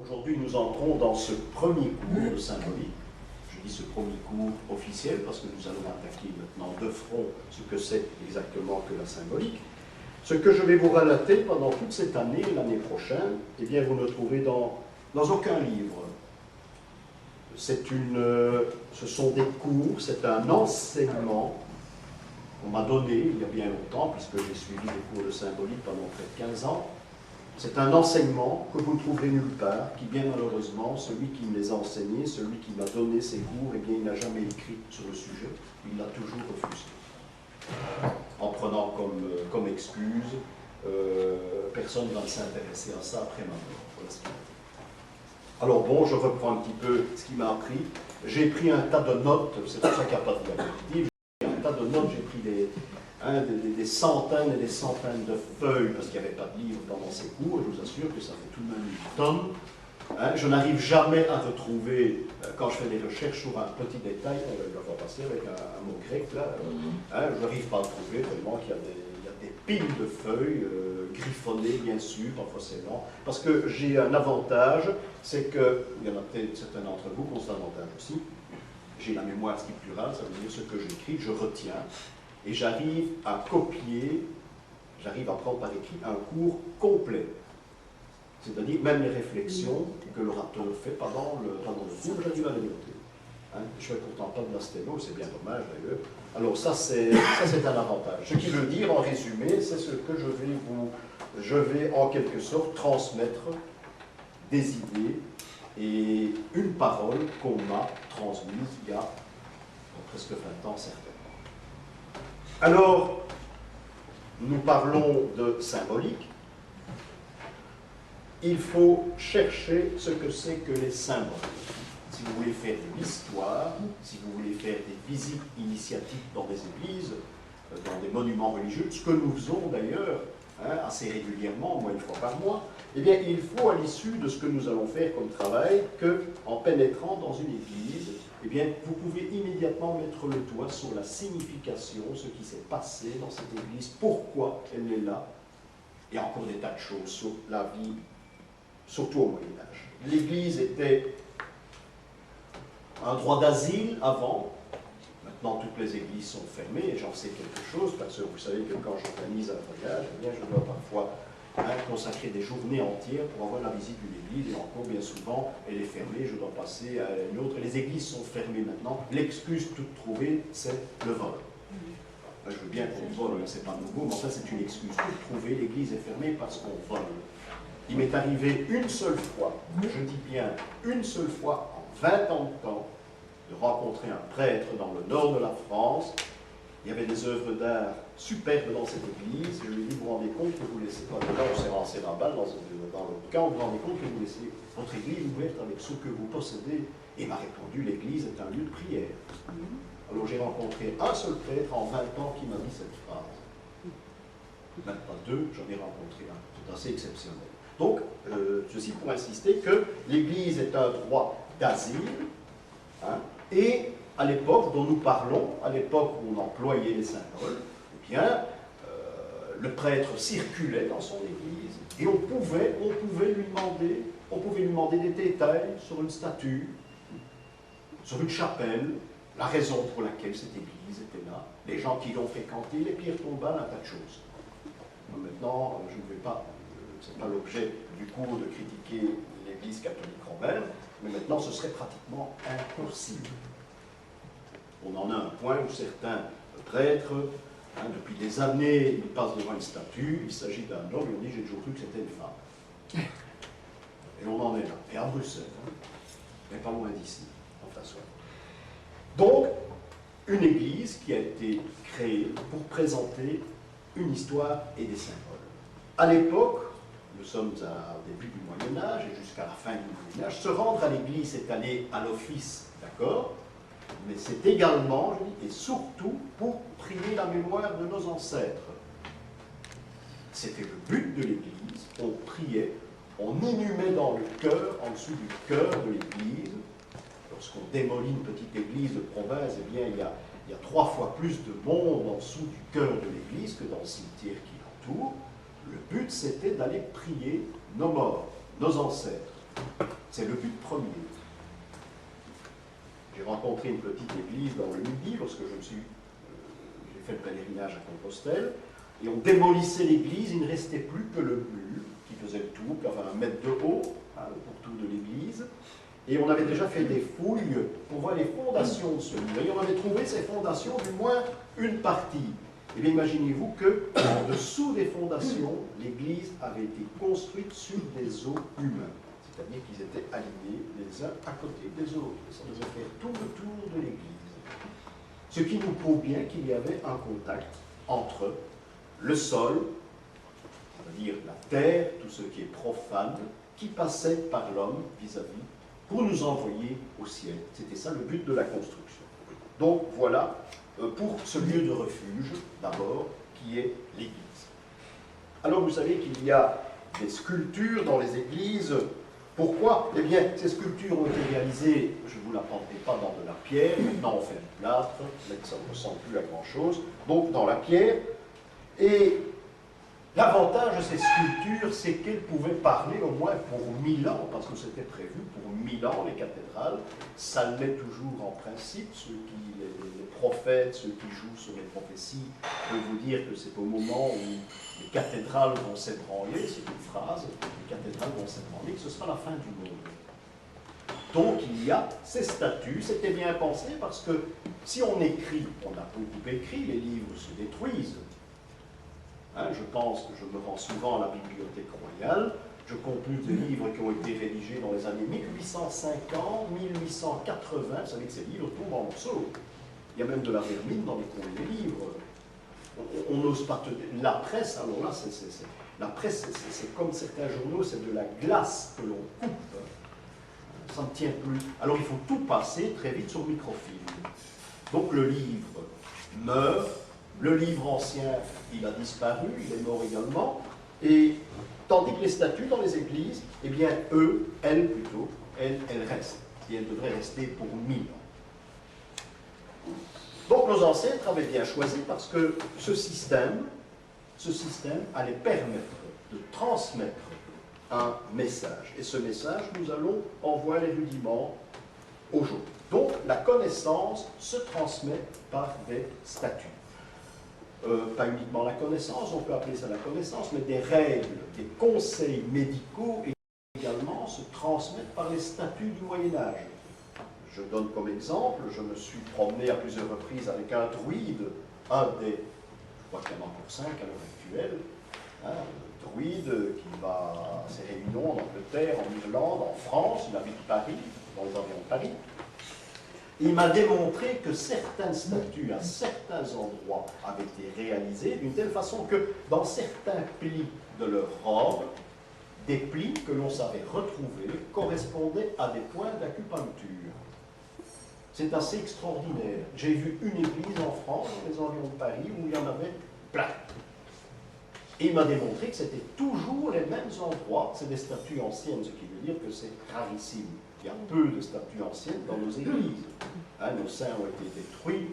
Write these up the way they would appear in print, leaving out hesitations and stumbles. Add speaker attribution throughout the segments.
Speaker 1: Aujourd'hui, nous entrons dans ce premier cours de symbolique. Je dis ce premier cours officiel parce que nous allons attaquer maintenant de front ce que c'est exactement que la symbolique. Ce que je vais vous relater pendant toute cette année, l'année prochaine, eh bien, vous ne trouvez dans aucun livre. Ce sont des cours, c'est un enseignement qu'on m'a donné il y a bien longtemps, puisque j'ai suivi des cours de symbolique pendant près de 15 ans. C'est un enseignement que vous ne trouverez nulle part, qui bien malheureusement, celui qui me les a enseignés, celui qui m'a donné ces cours, eh bien, il n'a jamais écrit sur le sujet, il l'a toujours refusé. En prenant comme excuse, personne ne va s'intéresser à ça après ma mort. Voilà ce qu'il a dit. Alors bon, je reprends un petit peu ce qu'il m'a appris. J'ai pris un tas de notes, c'est pour ça qu'il n'y a pas de diapositive. J'ai pris un tas de notes, j'ai pris des centaines et des centaines de feuilles, parce qu'il n'y avait pas de livre pendant ces cours, et je vous assure que ça fait tout de même une tonne. Je n'arrive jamais à retrouver, quand je fais des recherches sur un petit détail, on va passer avec un mot grec, là, je n'arrive pas à le trouver, tellement qu'il y a des piles de feuilles, griffonnées bien sûr, parfois c'est lent, parce que j'ai un avantage, c'est que, il y en a peut-être certains d'entre vous qui ont cet avantage aussi, j'ai la mémoire scripturale, ça veut dire ce que j'écris, je retiens, et j'arrive à copier, j'arrive à prendre par écrit un cours complet. C'est-à-dire même les réflexions que l'orateur fait pendant le cours, j'arrive à les noter. Je ne fais pourtant pas de la sténo, c'est bien dommage d'ailleurs. Alors ça c'est un avantage. Ce qui veut dire en résumé, c'est ce que je vais en quelque sorte transmettre des idées et une parole qu'on m'a transmise il y a presque 20 ans certainement. Alors, nous parlons de symbolique. Il faut chercher ce que c'est que les symboles. Si vous voulez faire de l'histoire, si vous voulez faire des visites initiatiques dans des églises, dans des monuments religieux, ce que nous faisons d'ailleurs assez régulièrement, au moins une fois par mois, eh bien, il faut à l'issue de ce que nous allons faire comme travail qu'en pénétrant dans une église, eh bien, vous pouvez immédiatement mettre le doigt sur la signification, ce qui s'est passé dans cette église, pourquoi elle est là, et encore des tas de choses sur la vie, surtout au Moyen-Âge. L'église était un droit d'asile avant. Maintenant, toutes les églises sont fermées, et j'en sais quelque chose, parce que vous savez que quand j'organise un voyage, eh bien, je dois parfois consacrer des journées entières pour avoir la visite d'une église, et encore bien souvent, elle est fermée, je dois passer à une autre. Les églises sont fermées maintenant. L'excuse toute trouvée, c'est le vol. Je veux bien qu'on vole, c'est pas nouveau, mais enfin, c'est une excuse toute trouvée. L'église est fermée parce qu'on vole. Il m'est arrivé une seule fois, je dis bien une seule fois, en 20 ans de temps, de rencontrer un prêtre dans le nord de la France. Il y avait des œuvres d'art superbes dans cette église. Je lui ai dit, vous vous rendez compte que vous laissez pas, là on s'est lancé la balle dans le camp, vous vous rendez compte que vous laissez votre église ouverte avec ce que vous possédez. Et il m'a répondu, l'église est un lieu de prière. Alors j'ai rencontré un seul prêtre en 20 ans qui m'a dit cette phrase. Même pas deux, j'en ai rencontré un. C'est assez exceptionnel. Donc, ceci pour insister que l'église est un droit d'asile, et à l'époque dont nous parlons, à l'époque où on employait les symboles, eh bien, le prêtre circulait dans son église et on pouvait lui demander des détails sur une statue, sur une chapelle, la raison pour laquelle cette église était là, les gens qui l'ont fréquentée, les pierres tombales, un tas de choses. Maintenant, je ne vais pas, ce n'est pas l'objet du cours de critiquer l'église catholique romaine, mais maintenant ce serait pratiquement impossible. On en a un point où certains prêtres, depuis des années, ils passent devant une statue, il s'agit d'un homme, et on dit j'ai toujours cru que c'était une femme. Et on en est là. Et à Bruxelles, mais pas loin d'ici, enfin soit. Donc, une église qui a été créée pour présenter une histoire et des symboles. À l'époque, nous sommes au début du Moyen-Âge et jusqu'à la fin du Moyen-Âge, se rendre à l'église, c'est aller à l'office, d'accord? Mais c'est également, je dis, et surtout, pour prier la mémoire de nos ancêtres. C'était le but de l'église, on priait, on inhumait dans le cœur, en dessous du cœur de l'église. Lorsqu'on démolit une petite église de province, eh bien, il y a 3 fois plus de monde en dessous du cœur de l'église que dans le cimetière qui l'entoure. Le but, c'était d'aller prier nos morts, nos ancêtres. C'est le but premier. J'ai rencontré une petite église dans le Midi lorsque j'ai fait le pèlerinage à Compostelle, et on démolissait l'église, il ne restait plus que le mur qui faisait le tour, qui avait 1 mètre de haut, hein, pour tout de l'église, et on avait déjà fait des fouilles pour voir les fondations de ce mur, et on avait trouvé ces fondations du moins une partie. Et bien imaginez-vous que, en dessous des fondations, l'église avait été construite sur des os humains. C'est-à-dire qu'ils étaient alignés les uns à côté des autres. Ça devait faire tout le tour de l'église. Ce qui nous prouve bien qu'il y avait un contact entre le sol, c'est-à-dire la terre, tout ce qui est profane, qui passait par l'homme vis-à-vis pour nous envoyer au ciel. C'était ça le but de la construction. Donc voilà pour ce lieu de refuge, d'abord, qui est l'église. Alors vous savez qu'il y a des sculptures dans les églises. Pourquoi? Eh bien, ces sculptures ont été réalisées, je ne vous l'apprendrai pas, dans de la pierre. Maintenant, on fait du plâtre, mais ça ne ressemble plus à grand-chose. Donc, dans la pierre. Et l'avantage de ces sculptures, c'est qu'elles pouvaient parler au moins pour 1000 ans, parce que c'était prévu pour 1000 ans, les cathédrales. Ça l'est toujours en principe. Les prophètes, ceux qui jouent sur les prophéties, peuvent vous dire que c'est au moment où les cathédrales vont s'ébranler, c'est une phrase, les cathédrales vont s'ébranler, que ce sera la fin du monde. Donc il y a ces statues, c'était bien pensé parce que si on écrit, on a beaucoup écrit, les livres se détruisent. Hein, je pense que je me rends souvent à la Bibliothèque royale, je compute des livres qui ont été rédigés dans les années 1850, 1880, vous savez que ces livres tombent en morceaux. Il y a même de la vermine dans les coins des livres. On n'ose pas la presse, alors là, la presse, c'est comme certains journaux, c'est de la glace que l'on coupe. Ça ne tient plus. Alors il faut tout passer très vite sur microfilm. Donc le livre meurt, le livre ancien, il a disparu, il est mort également, et tandis que les statues dans les églises, eh bien, elles restent. Et elles devraient rester pour 1000 ans. Donc nos ancêtres avaient bien choisi parce que ce système allait permettre de transmettre un message. Et ce message, nous allons en voir les rudiments aujourd'hui. Donc la connaissance se transmet par des statuts. Pas uniquement la connaissance, on peut appeler ça la connaissance, mais des règles, des conseils médicaux également se transmettent par les statuts du Moyen-Âge. Je donne comme exemple, je me suis promené à plusieurs reprises avec un druide, je crois qu'il y en a pour 5 à l'heure actuelle, un druide qui va à ses réunions en Angleterre, en Irlande, en France, il habite Paris, dans les environs de Paris. Il m'a démontré que certaines statues à certains endroits avaient été réalisées d'une telle façon que dans certains plis de leur robe, des plis que l'on savait retrouver correspondaient à des points d'acupuncture. C'est assez extraordinaire. J'ai vu une église en France, dans les environs de Paris, où il y en avait plein. Et il m'a démontré que c'était toujours les mêmes endroits. C'est des statues anciennes, ce qui veut dire que c'est rarissime. Il y a peu de statues anciennes dans nos églises. Hein, nos saints ont été détruits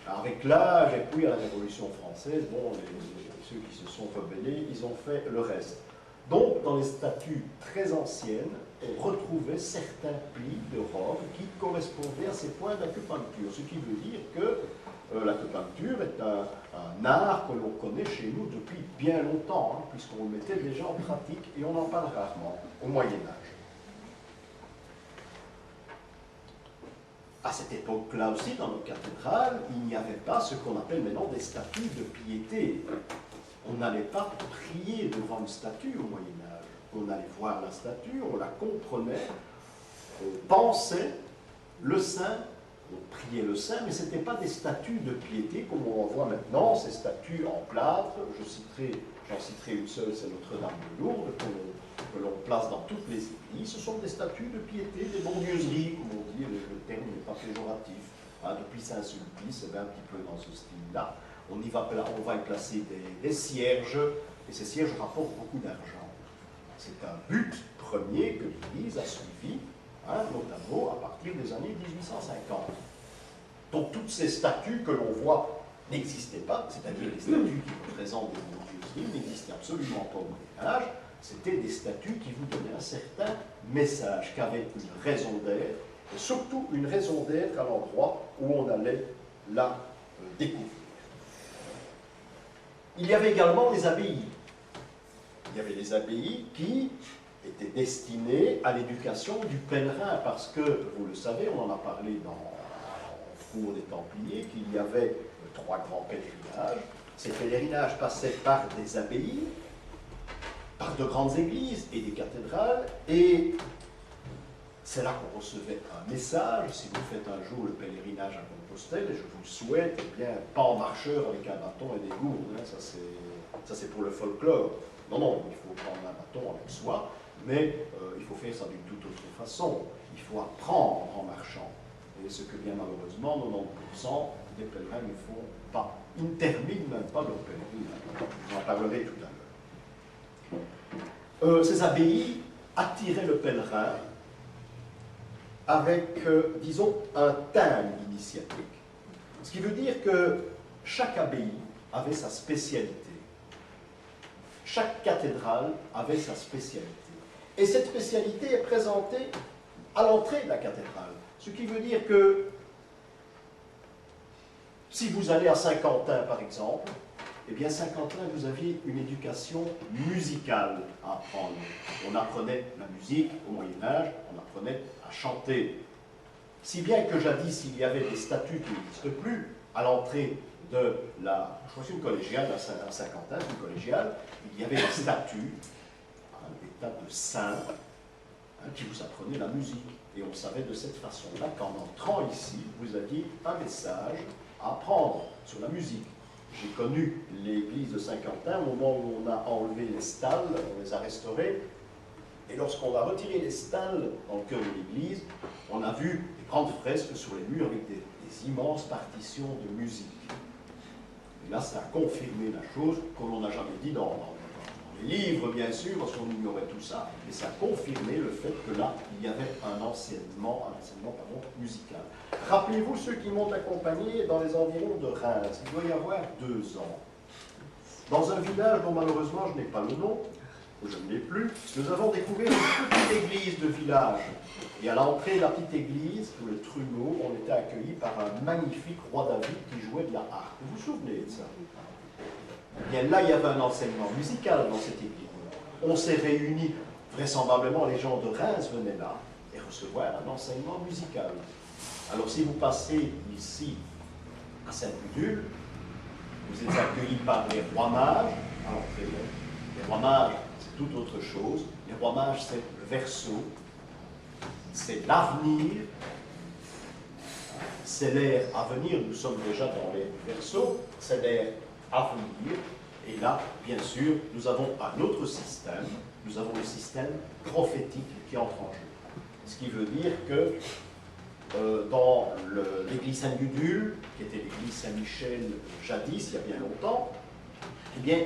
Speaker 1: avec l'âge, et puis à la Révolution française, bon, ceux qui se sont rebellés, ils ont fait le reste. Donc, dans les statues très anciennes, on retrouvait certains plis de robes qui correspondaient à ces points d'acupuncture. Ce qui veut dire que l'acupuncture est un art que l'on connaît chez nous depuis bien longtemps, hein, puisqu'on le mettait déjà en pratique, et on en parle rarement, au Moyen-Âge. À cette époque-là aussi, dans nos cathédrales, il n'y avait pas ce qu'on appelle maintenant des statues de piété. On n'allait pas prier devant une statue au Moyen-Âge. On allait voir la statue, on la comprenait, on pensait le saint, on priait le saint, mais ce n'étaient pas des statues de piété comme on en voit maintenant, ces statues en plâtre. J'en citerai une seule, c'est Notre-Dame de Lourdes, que l'on place dans toutes les églises. Ce sont des statues de piété, des bondieuseries, comme on dit, le terme n'est pas péjoratif. Hein, depuis Saint-Sulpice, c'est un petit peu dans ce style-là. On va y placer des cierges, et ces cierges rapportent beaucoup d'argent. C'est un but premier que l'Église a suivi, hein, notamment à partir des années 1850. Donc toutes ces statues que l'on voit n'existaient pas, c'est-à-dire les statues qui représentent des bondieuseries n'existaient absolument pas au Moyen-Âge. C'était des statues qui vous donnaient un certain message, qui avaient une raison d'être, et surtout une raison d'être à l'endroit où on allait la découvrir. Il y avait également les abbayes. Il y avait les abbayes qui étaient destinées à l'éducation du pèlerin, parce que, vous le savez, on en a parlé dans le cours des Templiers, qu'il y avait 3 grands pèlerinages. Ces pèlerinages passaient par des abbayes, par de grandes églises et des cathédrales, et c'est là qu'on recevait un message. Si vous faites un jour le pèlerinage à Compostelle, et je vous le souhaite, eh bien, pas en marcheur avec un bâton et des gourdes, hein, ça c'est pour le folklore. Non, non, il faut prendre un bâton avec soi, mais il faut faire ça d'une toute autre façon. Il faut apprendre en marchant. Et ce que bien malheureusement, 90% des pèlerins ne font pas. Ils ne terminent même pas leur pèlerinage. J'en parlerai tout à l'heure. Ces abbayes attiraient le pèlerin avec, disons, un thème initiatique. Ce qui veut dire que chaque abbaye avait sa spécialité. Chaque cathédrale avait sa spécialité. Et cette spécialité est présentée à l'entrée de la cathédrale. Ce qui veut dire que si vous allez à Saint-Quentin, par exemple, eh bien, Saint-Quentin, vous aviez une éducation musicale à apprendre. On apprenait la musique au Moyen-Âge, on apprenait à chanter. Si bien que jadis, il y avait des statues qui n'existent plus à l'entrée de la... Je crois que c'est une collégiale à Saint-Quentin, une collégiale, il y avait des statues, des tas de saints, qui vous apprenaient la musique. Et on savait de cette façon-là qu'en entrant ici, vous aviez un message à apprendre sur la musique. J'ai connu l'église de Saint-Quentin au moment où on a enlevé les stalles, on les a restaurées. Et lorsqu'on a retiré les stalles dans le cœur de l'église, on a vu des grandes fresques sur les murs avec des immenses partitions de musique. Et là, ça a confirmé la chose qu'on n'a jamais dit dans les livres, bien sûr, parce qu'on ignorait tout ça, mais ça a confirmé le fait que là, il y avait un enseignement musical. Rappelez-vous ceux qui m'ont accompagné dans les environs de Reims, il doit y avoir 2 ans. Dans un village dont malheureusement je n'ai pas le nom, je ne l'ai plus, nous avons découvert une petite église de village. Et à l'entrée de la petite église, sous le trumeau, on était accueillis par un magnifique roi David qui jouait de la harpe. Vous vous souvenez de ça? Eh bien là, il y avait un enseignement musical dans cette église. On s'est réunis, vraisemblablement les gens de Reims venaient là et recevoir un enseignement musical. Alors si vous passez ici à Saint-Gudule, vous êtes accueillis par les rois mages à l'entrée. Les rois mages, c'est tout autre chose. Les rois mages, c'est le Verseau, c'est l'avenir, c'est l'ère à venir. Nous sommes déjà dans les Verseaux, c'est l'ère à venir. Et là, bien sûr, nous avons un autre système. Nous avons le système prophétique qui entre en jeu. Ce qui veut dire que dans l'église Saint-Gudule, qui était l'église Saint-Michel jadis, il y a bien longtemps, eh bien,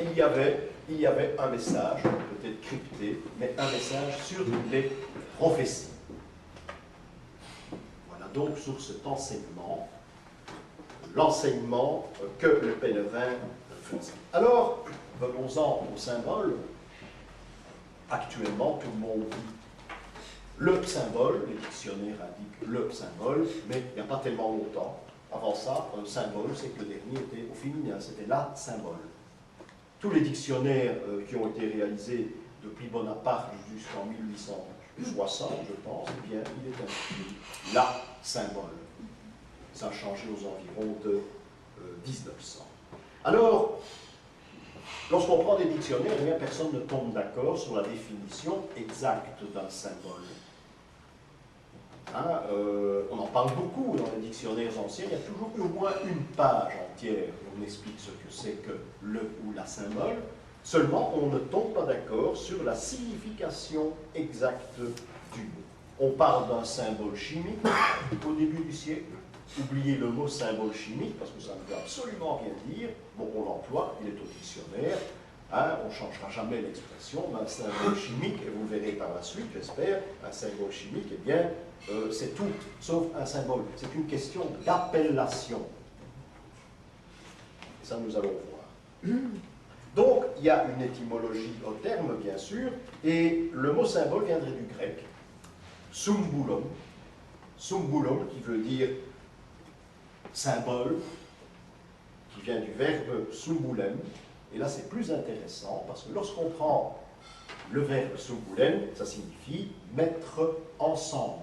Speaker 1: il y avait un message, peut-être crypté, mais un message sur les prophéties. Voilà donc sur cet enseignement, l'enseignement que le pèlerin faisait. Alors, venons-en au symbole. Actuellement, tout le monde dit le symbole, les dictionnaires indiquent le symbole, mais il n'y a pas tellement longtemps. Avant ça, un symbole, c'est que le dernier était au féminin, c'était la symbole. Tous les dictionnaires qui ont été réalisés depuis Bonaparte jusqu'en 1860, je pense, eh bien, il est inscrit la symbole. Ça a changé aux environs de 1900. Alors, lorsqu'on prend des dictionnaires, eh bien, personne ne tombe d'accord sur la définition exacte d'un symbole. Hein, on en parle beaucoup dans les dictionnaires anciens, il y a toujours au moins une page entière où on explique ce que c'est que le ou la symbole. Seulement, on ne tombe pas d'accord sur la signification exacte du mot. On parle d'un symbole chimique au début du siècle. Oubliez le mot symbole chimique parce que ça ne veut absolument rien dire. Bon, on l'emploie, il est au dictionnaire. Hein, on ne changera jamais l'expression, mais un symbole chimique, et vous le verrez par la suite, j'espère, un symbole chimique, eh bien, c'est tout, sauf un symbole. C'est une question d'appellation. Et ça, nous allons voir. Donc, il y a une étymologie au terme, bien sûr, et le mot symbole viendrait du grec, symbolon, qui veut dire symbole, qui vient du verbe symbolem. Et là, c'est plus intéressant, parce que lorsqu'on prend le verbe symbolem, ça signifie mettre ensemble,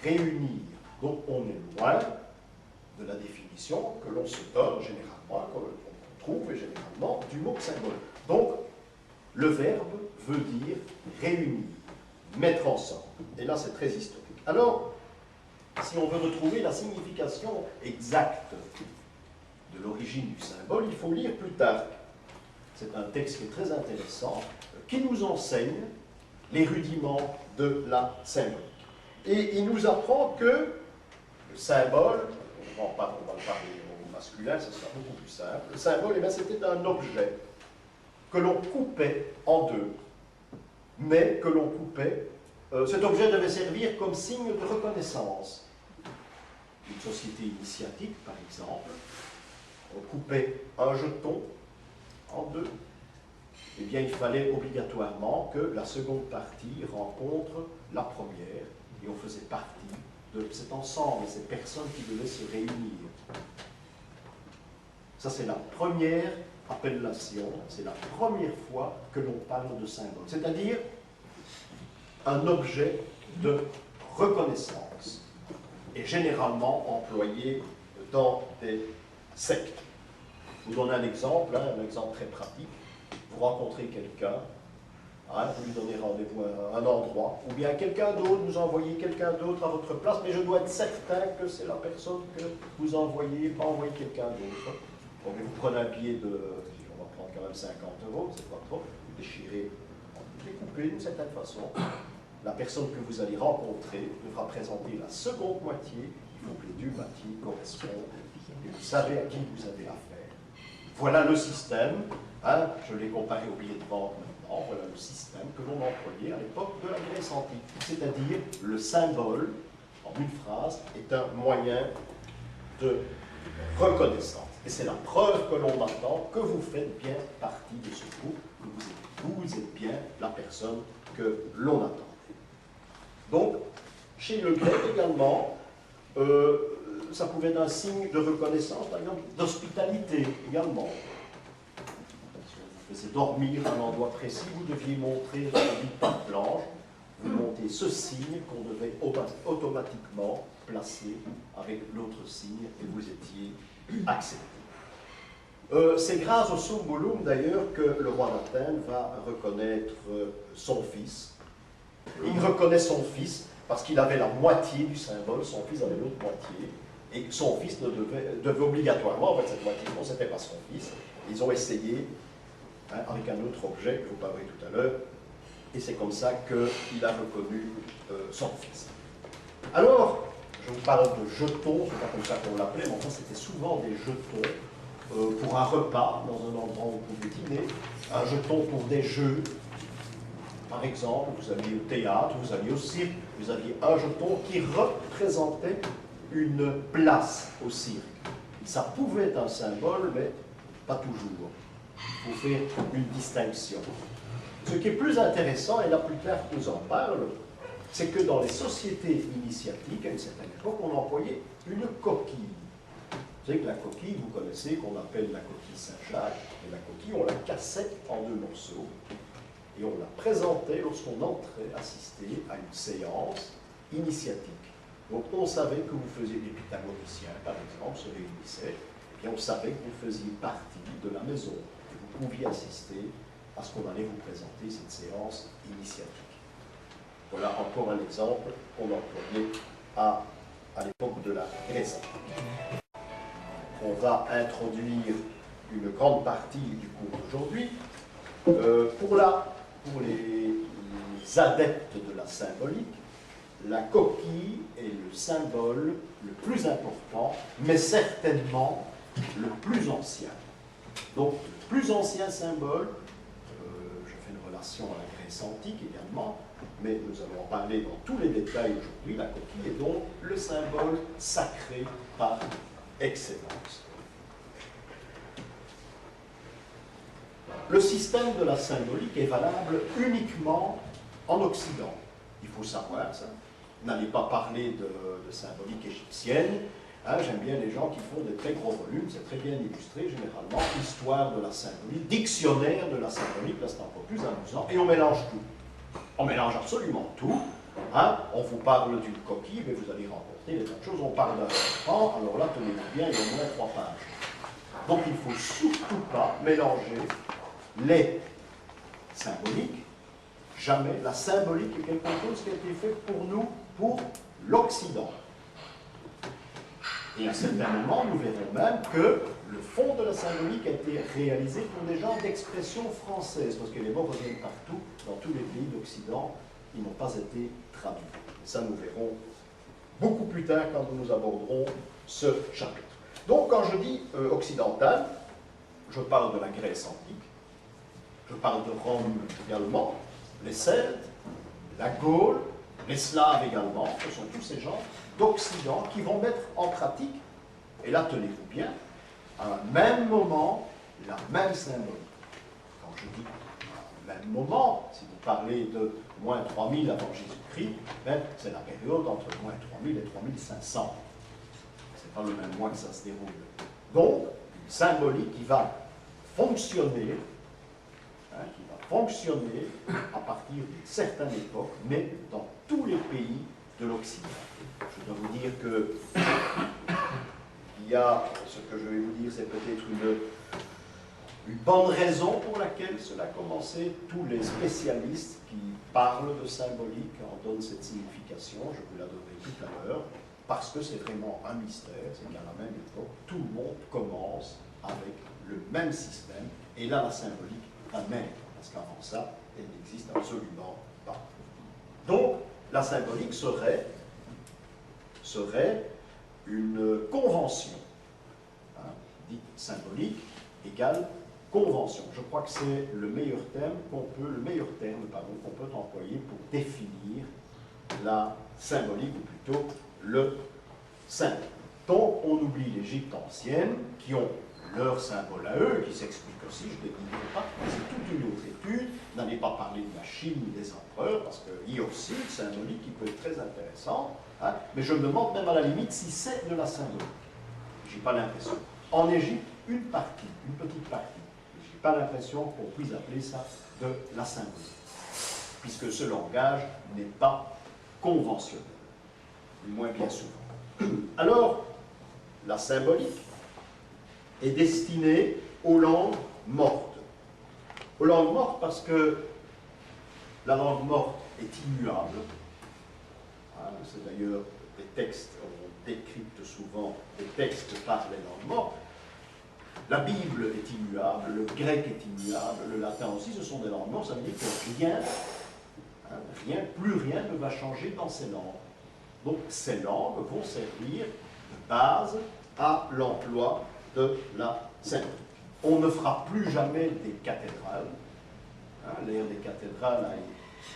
Speaker 1: réunir. Donc, on est loin de la définition que l'on se donne généralement, qu'on trouve généralement du mot symbole. Donc, le verbe veut dire réunir, mettre ensemble. Et là, c'est très historique. Alors, si on veut retrouver la signification exacte de l'origine du symbole, il faut lire Plutarque. C'est un texte qui est très intéressant, qui nous enseigne les rudiments de la symbolique. Et il nous apprend que le symbole, on va le parler au masculin, ce sera beaucoup plus simple, le symbole, eh bien, c'était un objet que l'on coupait en deux, mais que l'on coupait, cet objet devait servir comme signe de reconnaissance. Une société initiatique, par exemple, on coupait un jeton en deux, eh bien, il fallait obligatoirement que la seconde partie rencontre la première, et on faisait partie de cet ensemble, de ces personnes qui devaient se réunir. Ça, c'est la première appellation, c'est la première fois que l'on parle de symbole, c'est-à-dire un objet de reconnaissance, et généralement employé dans des sectes. Je vous donne un exemple très pratique. Vous rencontrez quelqu'un, vous lui donnez rendez-vous à un endroit, ou bien quelqu'un d'autre, vous envoyez quelqu'un d'autre à votre place, mais je dois être certain que c'est la personne que vous envoyez, pas envoyer quelqu'un d'autre. Bon, mais vous prenez un billet de, on va prendre quand même 50 €, c'est pas trop, vous déchirez, vous découpez d'une certaine façon. La personne que vous allez rencontrer devra présenter la seconde moitié, il faut que les deux moitiés correspondent, et vous savez à qui vous avez affaire. Voilà le système, je l'ai comparé au billet de banque maintenant, voilà le système que l'on employait à l'époque de la Grèce antique. C'est-à-dire, le symbole, en une phrase, est un moyen de reconnaissance. Et c'est la preuve que l'on attend que vous faites bien partie de ce groupe, que vous êtes bien la personne que l'on attend. Donc, chez le grec également, ça pouvait être un signe de reconnaissance, par exemple, d'hospitalité également. Si on vous faisait dormir à un endroit précis, vous deviez montrer sur la petite page blanche, vous montez ce signe qu'on devait automatiquement placer avec l'autre signe et vous étiez accepté. C'est grâce au symbolum d'ailleurs que le roi d'Athènes va reconnaître son fils. Il reconnaît son fils parce qu'il avait la moitié du symbole, son fils avait l'autre moitié, et son fils devait obligatoirement, en fait cette moitié, non, c'était pas son fils. Ils ont essayé avec un autre objet que je vous parlerai tout à l'heure, et c'est comme ça qu'il a reconnu son fils. Alors, je vous parle de jetons, c'est pas comme ça qu'on l'appelait, mais enfin c'était souvent des jetons pour un repas dans un endroit où vous pouvez dîner, un jeton pour des jeux. Par exemple, vous alliez au théâtre, vous alliez au cirque, vous aviez un jeton qui représentait une place au cirque. Ça pouvait être un symbole, mais pas toujours. Il faut faire une distinction. Ce qui est plus intéressant, et là Plutarque nous en parle, c'est que dans les sociétés initiatiques, à une certaine époque, on employait une coquille. Vous savez que la coquille, vous connaissez, qu'on appelle la coquille Saint-Jacques, et la coquille, on la cassait en deux morceaux, et on la présentait lorsqu'on entrait assister à une séance initiatique. Donc on savait que vous faisiez des pythagoriciens, par exemple, se réunissaient, et on savait que vous faisiez partie de la maison, et vous pouviez assister à ce qu'on allait vous présenter cette séance initiatique. Voilà encore un exemple qu'on employait à l'époque de la Grèce antique. On va introduire une grande partie du cours d'aujourd'hui. Pour les adeptes de la symbolique, la coquille est le symbole le plus important, mais certainement le plus ancien. Donc, le plus ancien symbole, je fais une relation à la Grèce antique également, mais nous allons en parler dans tous les détails aujourd'hui. La coquille est donc le symbole sacré par excellence. le système de la symbolique est valable uniquement en Occident. Il faut savoir ça. N'allez pas parler de symbolique égyptienne. Hein, j'aime bien les gens qui font des très gros volumes, c'est très bien illustré généralement. Histoire de la symbolique, dictionnaire de la symbolique, là c'est un peu plus amusant. Et on mélange tout. On mélange absolument tout. Hein, on vous parle d'une coquille, mais vous allez rencontrer des tas de choses. On parle d'un enfant, alors là, tenez-vous bien, il y a au moins 3 pages. Donc il ne faut surtout pas mélanger les symboliques. Jamais. La symbolique est quelque chose qui a été fait pour nous, pour l'Occident. Et à un certain moment, nous verrons même que le fond de la symbolique a été réalisé pour des gens d'expression française, parce que les mots reviennent partout, dans tous les pays d'Occident, ils n'ont pas été traduits. Et ça, nous verrons beaucoup plus tard quand nous aborderons ce chapitre. Donc, quand je dis occidental, je parle de la Grèce antique, je parle de Rome également, les Celtes, la Gaule, les Slaves également, ce sont tous ces gens d'Occident qui vont mettre en pratique, et là tenez-vous bien, à un même moment, la même symbolique. Quand je dis à un même moment, si vous parlez de moins 3000 avant Jésus-Christ, ben, c'est la période entre moins 3000 et 3500. Ce n'est pas le même mois que ça se déroule. Donc, une symbolique qui va fonctionner, à partir d'une certaine époque, mais dans tous les pays de l'Occident. Je dois vous dire que il y a, ce que je vais vous dire, c'est peut-être une bonne raison pour laquelle cela a commencé. Tous les spécialistes qui parlent de symbolique en donnent cette signification, je vous la donnerai tout à l'heure, parce que c'est vraiment un mystère, c'est qu'à la même époque, tout le monde commence avec le même système, et là la symbolique va naître, parce qu'avant ça, elle n'existe absolument pas. Donc, la symbolique serait une convention. Hein, dite symbolique égale convention. Je crois que c'est le meilleur terme qu'on peut employer pour définir la symbolique, ou plutôt le symbole. Donc, on oublie l'Égypte ancienne, qui ont leur symbole à eux, qui s'explique aussi, je ne le dirai pas, c'est toute une autre étude. N'allez pas parler de la Chine ou des empereurs, parce qu'il y a aussi une symbolique qui peut être très intéressante, hein, mais je me demande même à la limite si c'est de la symbolique. Je n'ai pas l'impression. En Égypte, une petite partie. Je n'ai pas l'impression qu'on puisse appeler ça de la symbolique, puisque ce langage n'est pas conventionnel, du moins bien souvent. Alors, la symbolique est destinée aux langues mortes. Aux langues mortes parce que la langue morte est immuable. Hein, c'est d'ailleurs des textes, on décrypte souvent des textes par les langues mortes. La Bible est immuable, le grec est immuable, le latin aussi, ce sont des langues mortes, ça veut dire que plus rien ne va changer dans ces langues. Donc ces langues vont servir de base à l'emploi de la symbolique. On ne fera plus jamais des cathédrales. Hein, l'ère des cathédrales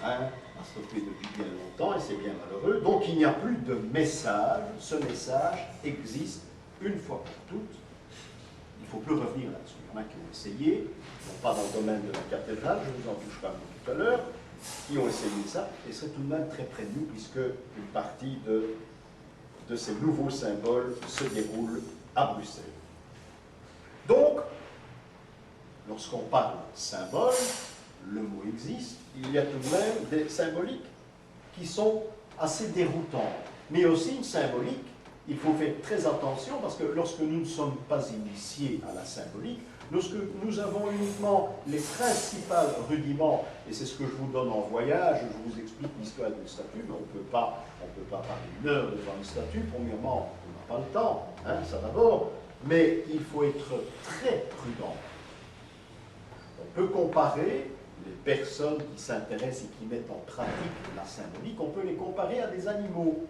Speaker 1: a stoppé depuis bien longtemps et c'est bien malheureux. Donc il n'y a plus de message. Ce message existe une fois pour toutes. Il ne faut plus revenir là-dessus. Il y en a qui ont essayé, non pas dans le domaine de la cathédrale, je vous en toucherai un peu tout à l'heure, qui ont essayé ça, et c'est tout de même très près de nous, puisque une partie de ces nouveaux symboles se déroule à Bruxelles. Donc, lorsqu'on parle symbole, le mot existe, il y a tout de même des symboliques qui sont assez déroutantes. Mais aussi une symbolique, il faut faire très attention parce que lorsque nous ne sommes pas initiés à la symbolique, lorsque nous avons uniquement les principaux rudiments, et c'est ce que je vous donne en voyage, je vous explique l'histoire d'une statue, mais on ne peut pas parler une heure devant une statue, premièrement, on n'a pas le temps, hein, ça d'abord, mais il faut être très prudent. On peut comparer les personnes qui s'intéressent et qui mettent en pratique la symbolique, on peut les comparer à des animaux.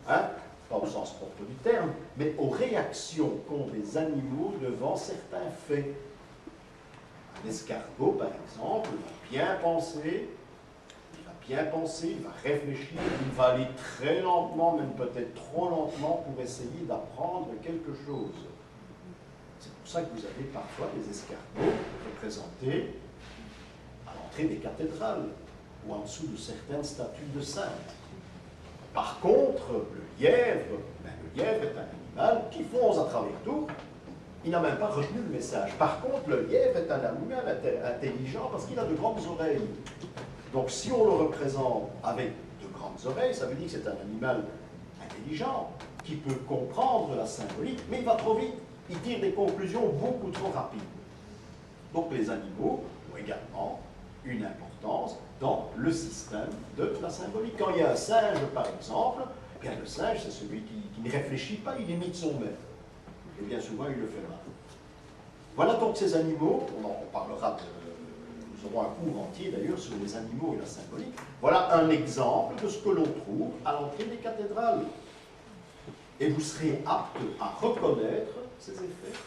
Speaker 1: Hein? Pas au sens propre du terme, mais aux réactions qu'ont des animaux devant certains faits. Un escargot, par exemple, va bien penser, il va réfléchir, il va aller très lentement, même peut-être trop lentement, pour essayer d'apprendre quelque chose. C'est pour ça que vous avez parfois des escargots représentés à l'entrée des cathédrales ou en dessous de certaines statues de saints. Par contre, le lièvre est un animal qui fonce à travers tout. Il n'a même pas retenu le message. Par contre, le lièvre est un animal intelligent parce qu'il a de grandes oreilles. Donc, si on le représente avec de grandes oreilles, ça veut dire que c'est un animal intelligent qui peut comprendre la symbolique, mais il va trop vite. Il tire des conclusions beaucoup trop rapides. Donc, les animaux ont également une importance dans le système de la symbolique. Quand il y a un singe, par exemple, eh bien, le singe, c'est celui qui ne réfléchit pas, il imite son maître. Et bien souvent, il le fait mal. Voilà donc ces animaux, on parlera nous aurons un cours entier d'ailleurs sur les animaux et la symbolique. Voilà un exemple de ce que l'on trouve à l'entrée des cathédrales. Et vous serez apte à reconnaître ces effets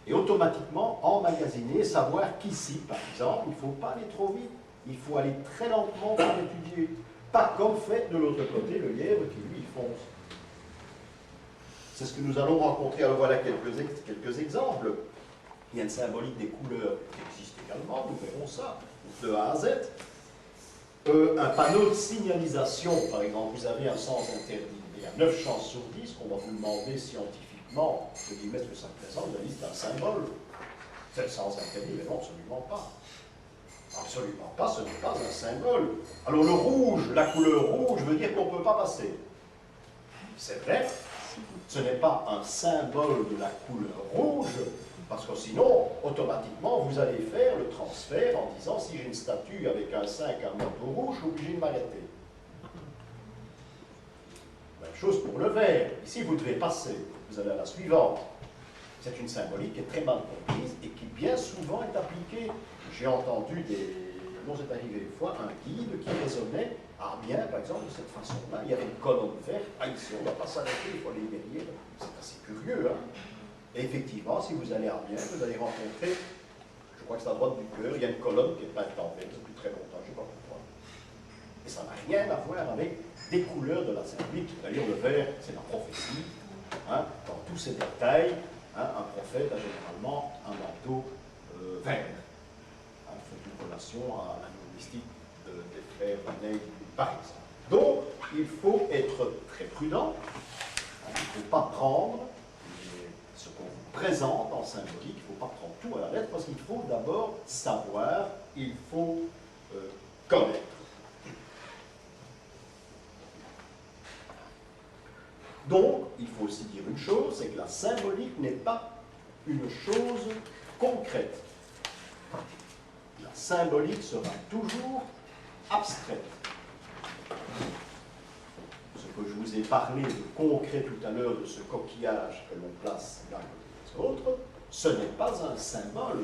Speaker 1: et automatiquement emmagasiner, savoir qu'ici, par exemple, il ne faut pas aller trop vite, il faut aller très lentement pour l'étudier. Pas comme fait de l'autre côté le lièvre qui, lui, fonce. C'est ce que nous allons rencontrer. Alors voilà quelques exemples. Il y a une symbolique des couleurs qui existe également, nous verrons ça, de A à Z. Un panneau de signalisation, par exemple, vous avez un sens interdit. Il y a 9 chances sur 10 qu'on va vous demander scientifiquement de lui mettre ce que ça représente, vous allez dire c'est un symbole. C'est le sens interdit, mais non, absolument pas. Absolument pas, ce n'est pas un symbole. Alors le rouge, la couleur rouge veut dire qu'on ne peut pas passer. C'est vrai, ce n'est pas un symbole de la couleur rouge, parce que sinon, automatiquement, vous allez faire le transfert en disant si j'ai une statue avec un 5 à manteau rouge, je suis obligé de m'arrêter. Même chose pour le vert. Ici, vous devez passer. Vous allez à la suivante. C'est une symbolique qui est très mal comprise et qui bien souvent est appliquée. J'ai entendu Bon, c'est arrivé une fois, un guide qui raisonnait à Amiens, par exemple, de cette façon-là. Il y avait une colonne verte. Ah, ici, on ne va pas s'arrêter, il faut aller derrière. C'est assez curieux, hein. Et effectivement, si vous allez à Amiens, vous allez rencontrer, je crois que c'est à droite du cœur, il y a une colonne qui est peinte en vert depuis très longtemps, je ne sais pas pourquoi. Et ça n'a rien à voir avec des couleurs de la symbolique. D'ailleurs, le vert, c'est la prophétie. Hein, dans tous ces détails, hein, un prophète a généralement un manteau vert. Il fait une relation à la mystique des frères Ney, par exemple. Donc, il faut être très prudent. Il ne faut pas prendre ce qu'on vous présente en symbolique, il ne faut pas prendre tout à la lettre, parce qu'il faut d'abord savoir, il faut connaître. Donc, il faut aussi dire une chose, c'est que la symbolique n'est pas une chose concrète. La symbolique sera toujours abstraite. Ce que je vous ai parlé de concret tout à l'heure, de ce coquillage que l'on place d'un côté des autres, ce n'est pas un symbole.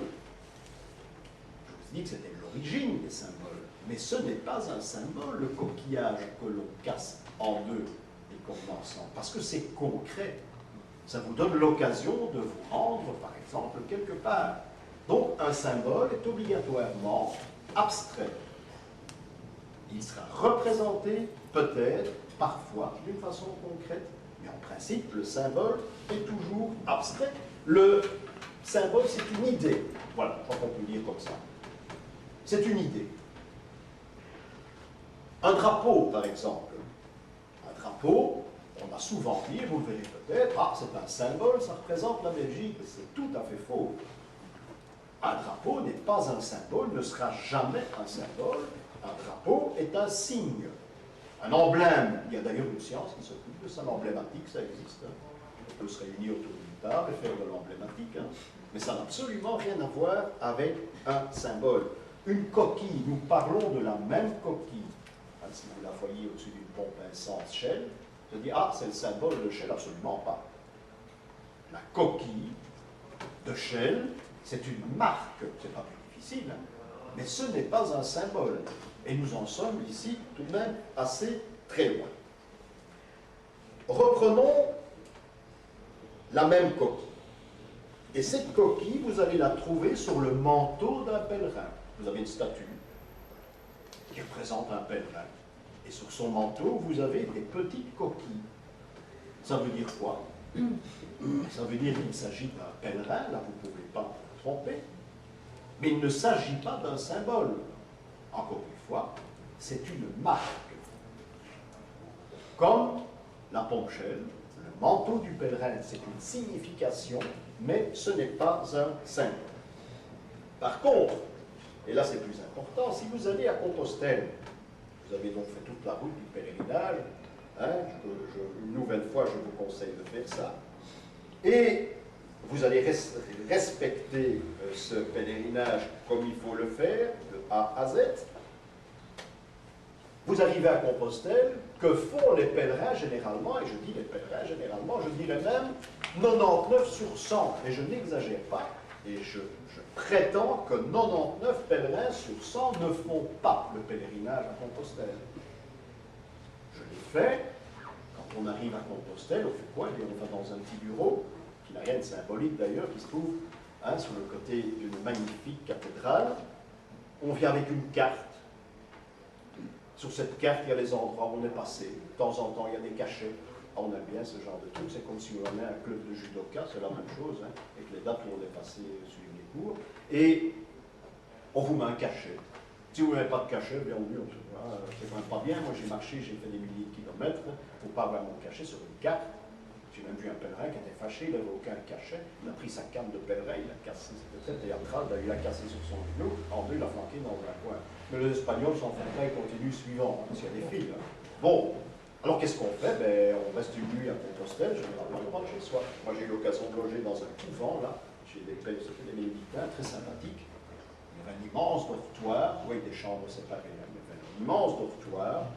Speaker 1: Je vous ai dit que c'était l'origine des symboles, mais ce n'est pas un symbole, le coquillage que l'on casse en deux et qu'on ensemble, parce que c'est concret. Ça vous donne l'occasion de vous rendre, par exemple, quelque part. Donc, un symbole est obligatoirement abstrait. Il sera représenté, peut-être, parfois, d'une façon concrète, mais en principe, le symbole est toujours abstrait. Le symbole, c'est une idée. Voilà, je crois qu'on peut dire comme ça. C'est une idée. Un drapeau, par exemple. Un drapeau, on a souvent dit, vous le verrez peut-être, ah, c'est un symbole, ça représente la Belgique. C'est tout à fait faux. Un drapeau n'est pas un symbole, ne sera jamais un symbole. Un drapeau est un signe, un emblème. Il y a d'ailleurs une science qui s'occupe de ça, l'emblématique, ça existe. Hein. On peut se réunir autour d'une table et faire de l'emblématique, hein. Mais ça n'a absolument rien à voir avec un symbole. Une coquille, nous parlons de la même coquille. Hein, si vous la voyez au-dessus d'une pompe à essence Shell, je dis, ah, c'est le symbole de Shell, absolument pas. La coquille de Shell, c'est une marque, c'est pas plus difficile, hein, mais ce n'est pas un symbole. Et nous en sommes ici tout de même assez très loin. Reprenons la même coquille. Et cette coquille, vous allez la trouver sur le manteau d'un pèlerin. Vous avez une statue qui représente un pèlerin. Et sur son manteau, vous avez des petites coquilles. Ça veut dire quoi? Ça veut dire qu'il s'agit d'un pèlerin, là vous ne pouvez pas vous tromper. Mais il ne s'agit pas d'un symbole. Encore une fois, c'est une marque. Comme la ponchelle, le manteau du pèlerin, c'est une signification, mais ce n'est pas un symbole. Par contre, et là c'est plus important, si vous allez à Compostelle, vous avez donc fait toute la route du pèlerinage, hein, une nouvelle fois je vous conseille de faire ça, et vous allez respecter ce pèlerinage comme il faut le faire, de A à Z. Vous arrivez à Compostelle, que font les pèlerins généralement, et je dis les pèlerins généralement, je dirais même 99 sur 100, et je n'exagère pas, et je prétends que 99 pèlerins sur 100 ne font pas le pèlerinage à Compostelle. Je l'ai fait, quand on arrive à Compostelle, on fait quoi? Eh bien, on va dans un petit bureau, qui n'a rien de symbolique d'ailleurs, qui se trouve hein, sur le côté d'une magnifique cathédrale. On vient avec une carte. Sur cette carte, il y a les endroits où on est passé. De temps en temps, il y a des cachets. On aime bien ce genre de truc. C'est comme si on avait un club de judoka, c'est la même chose, hein, avec les dates où on est passé suivre les cours. Et on vous met un cachet. Si vous n'avez pas de cachet, bien entendu, c'est quand même pas bien. Moi, j'ai marché, j'ai fait des milliers de kilomètres. Il ne faut pas avoir mon cachet sur une carte. J'ai même vu un pèlerin qui était fâché, il n'avait aucun cachet. Il a pris sa canne de pèlerin, il a cassé, c'était très théâtral, il l'a cassé sur son genou, en deux, il l'a flanqué dans un coin. Mais les Espagnols s'en font pas, ils continuent suivant, hein, parce qu'il y a des fils. Hein. Bon, alors qu'est-ce qu'on fait? Ben, on reste une nuit à Compostelle, généralement on rentre chez soi. Moi j'ai eu l'occasion de loger dans un couvent, là, chez des bénédictins très sympathiques. Il y avait un immense dortoir, oui, des chambres séparées, hein, il y avait un immense dortoir.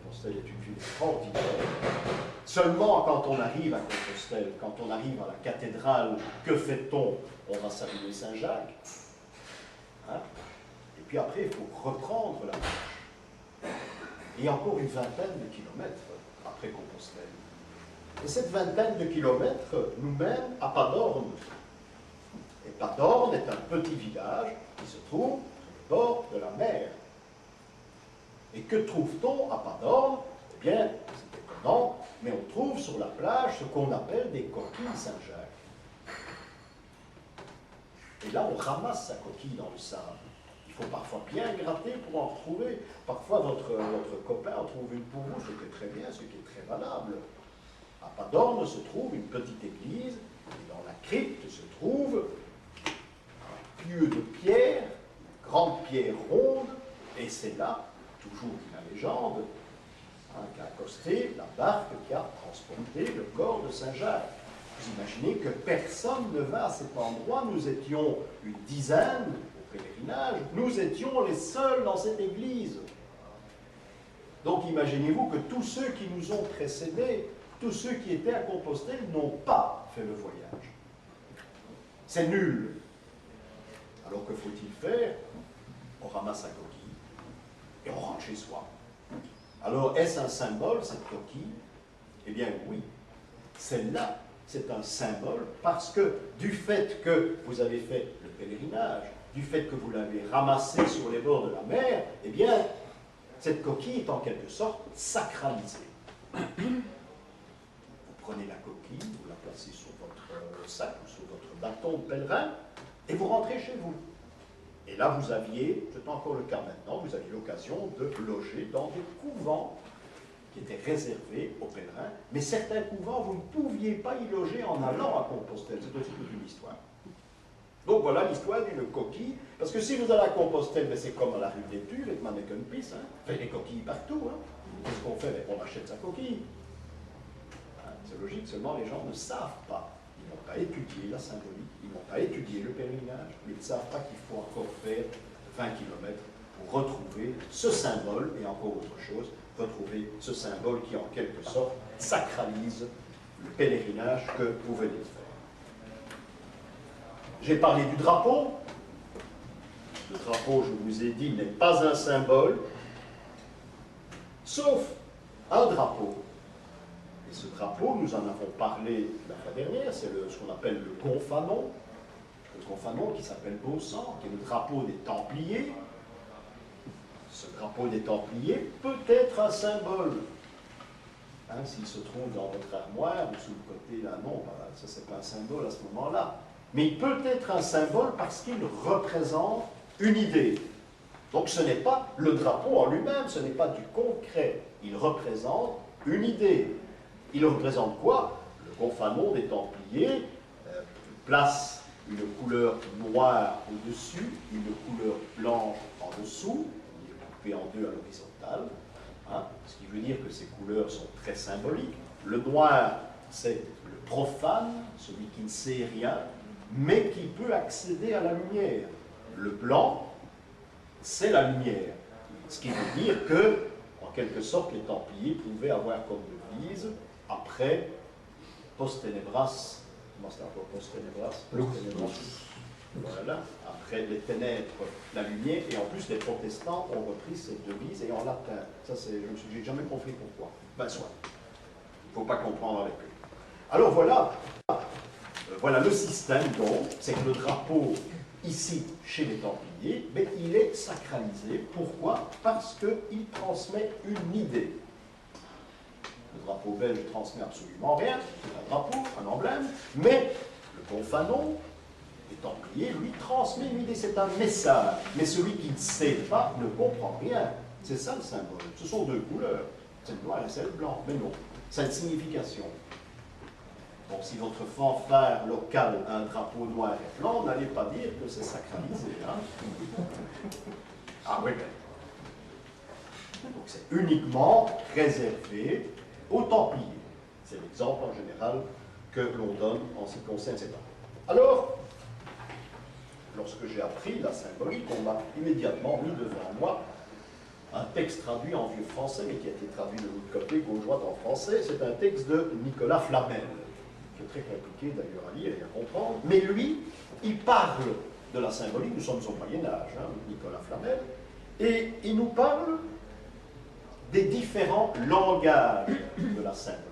Speaker 1: Compostelle est une ville extraordinaire. Seulement quand on arrive à Compostelle, quand on arrive à la cathédrale, que fait-on? On va saluer Saint-Jacques. Hein? Et puis après, il faut reprendre la marche. Et encore une vingtaine de kilomètres après Compostelle. Et cette vingtaine de kilomètres nous mène à Padorne. Et Padorne est un petit village qui se trouve sur le bord de la mer. Et que trouve-t-on à Padorne? Eh bien, c'est étonnant, mais on trouve sur la plage ce qu'on appelle des coquilles Saint-Jacques. Et là, on ramasse sa coquille dans le sable. Il faut parfois bien gratter pour en retrouver. Parfois, votre copain en trouve une pour vous, ce qui est très bien, ce qui est très valable. À Padorne se trouve une petite église, et dans la crypte se trouve un pieu de pierre, une grande pierre ronde, et c'est là toujours la légende, hein, qu'a accosté la barque qui a transporté le corps de Saint-Jacques. Vous imaginez que personne ne va à cet endroit, nous étions une dizaine au pèlerinage, nous étions les seuls dans cette église. Donc imaginez-vous que tous ceux qui nous ont précédés, tous ceux qui étaient à Compostelle n'ont pas fait le voyage. C'est nul. Alors que faut-il faire? On ramasse la coquille et on rentre chez soi. Alors, est-ce un symbole, cette coquille? Eh bien, oui. Celle-là, c'est un symbole parce que du fait que vous avez fait le pèlerinage, du fait que vous l'avez ramassée sur les bords de la mer, eh bien, cette coquille est en quelque sorte sacralisée. Vous prenez la coquille, vous la placez sur votre sac ou sur votre bâton de pèlerin et vous rentrez chez vous. Et là, vous aviez, c'est encore le cas maintenant, vous aviez l'occasion de loger dans des couvents qui étaient réservés aux pèlerins, mais certains couvents, vous ne pouviez pas y loger en allant à Compostelle. C'est aussi toute une histoire. Donc voilà l'histoire d'une coquille, parce que si vous allez à Compostelle, ben c'est comme à la rue des Tuves, avec Mannequin Peace, hein, il y a des coquilles partout. Hein. Qu'est-ce qu'on fait? Ben, on achète sa coquille. Hein, c'est logique, seulement les gens ne savent pas. Ils n'ont pas étudié la symbolique, ils n'ont pas étudié le pèlerinage, mais ils ne savent pas qu'il faut encore faire 20 km pour retrouver ce symbole, et encore autre chose, retrouver ce symbole qui en quelque sorte sacralise le pèlerinage que vous venez de faire. J'ai parlé du drapeau. Le drapeau, je vous ai dit, n'est pas un symbole, sauf un drapeau. Et ce drapeau, nous en avons parlé la fois dernière, c'est ce qu'on appelle le gonfanon. Le gonfanon qui s'appelle Beau-Sang, qui est le drapeau des Templiers. Ce drapeau des Templiers peut être un symbole. Hein, s'il se trouve dans votre armoire ou sous le côté là, non, ça c'est pas un symbole à ce moment-là. mais il peut être un symbole parce qu'il représente une idée. Donc ce n'est pas le drapeau en lui-même, ce n'est pas du concret. Il représente une idée. Il représente quoi? Le gonfalon des Templiers place une couleur noire au-dessus, une couleur blanche en dessous, il est coupé en deux à l'horizontale, hein, ce qui veut dire que ces couleurs sont très symboliques. Le noir, c'est le profane, celui qui ne sait rien, mais qui peut accéder à la lumière. Le blanc, c'est la lumière. Ce qui veut dire que, en quelque sorte, les Templiers pouvaient avoir comme devise, après post tenebras, comment c'est encore post tenebras? Voilà, après les ténèbres, la lumière, et en plus les protestants ont repris cette devise et en latin. Ça, j'ai jamais compris pourquoi. Ben soit, il ne faut pas comprendre avec eux. Alors voilà, voilà le système donc, c'est que le drapeau ici, chez les Templiers, mais il est sacralisé. Pourquoi? Parce qu'il transmet une idée. Le drapeau belge ne transmet absolument rien, c'est un drapeau, un emblème, mais le gonfanon, les Templiers, lui, transmet une idée, c'est un message. Mais celui qui ne sait pas ne comprend rien. C'est ça le symbole. Ce sont deux couleurs, c'est le noir et c'est le blanc, mais non, c'est une signification. Donc si votre fanfare locale a un drapeau noir et blanc, n'allez pas dire que c'est sacralisé. Hein? Ah oui, mais... Donc c'est uniquement réservé aux Templiers. C'est l'exemple en général que l'on donne en ce qui concerne ces drapeaux. Alors, lorsque j'ai appris la symbolique, on m'a immédiatement mis devant moi un texte traduit en vieux français, mais qui a été traduit de l'autre côté, gauche-droite en français. C'est un texte de Nicolas Flamel, qui est très compliqué d'ailleurs à lire et à comprendre. Mais lui, il parle de la symbolique. Nous sommes au Moyen-Âge, hein, Nicolas Flamel, et il nous parle des différents langages de la symbolique.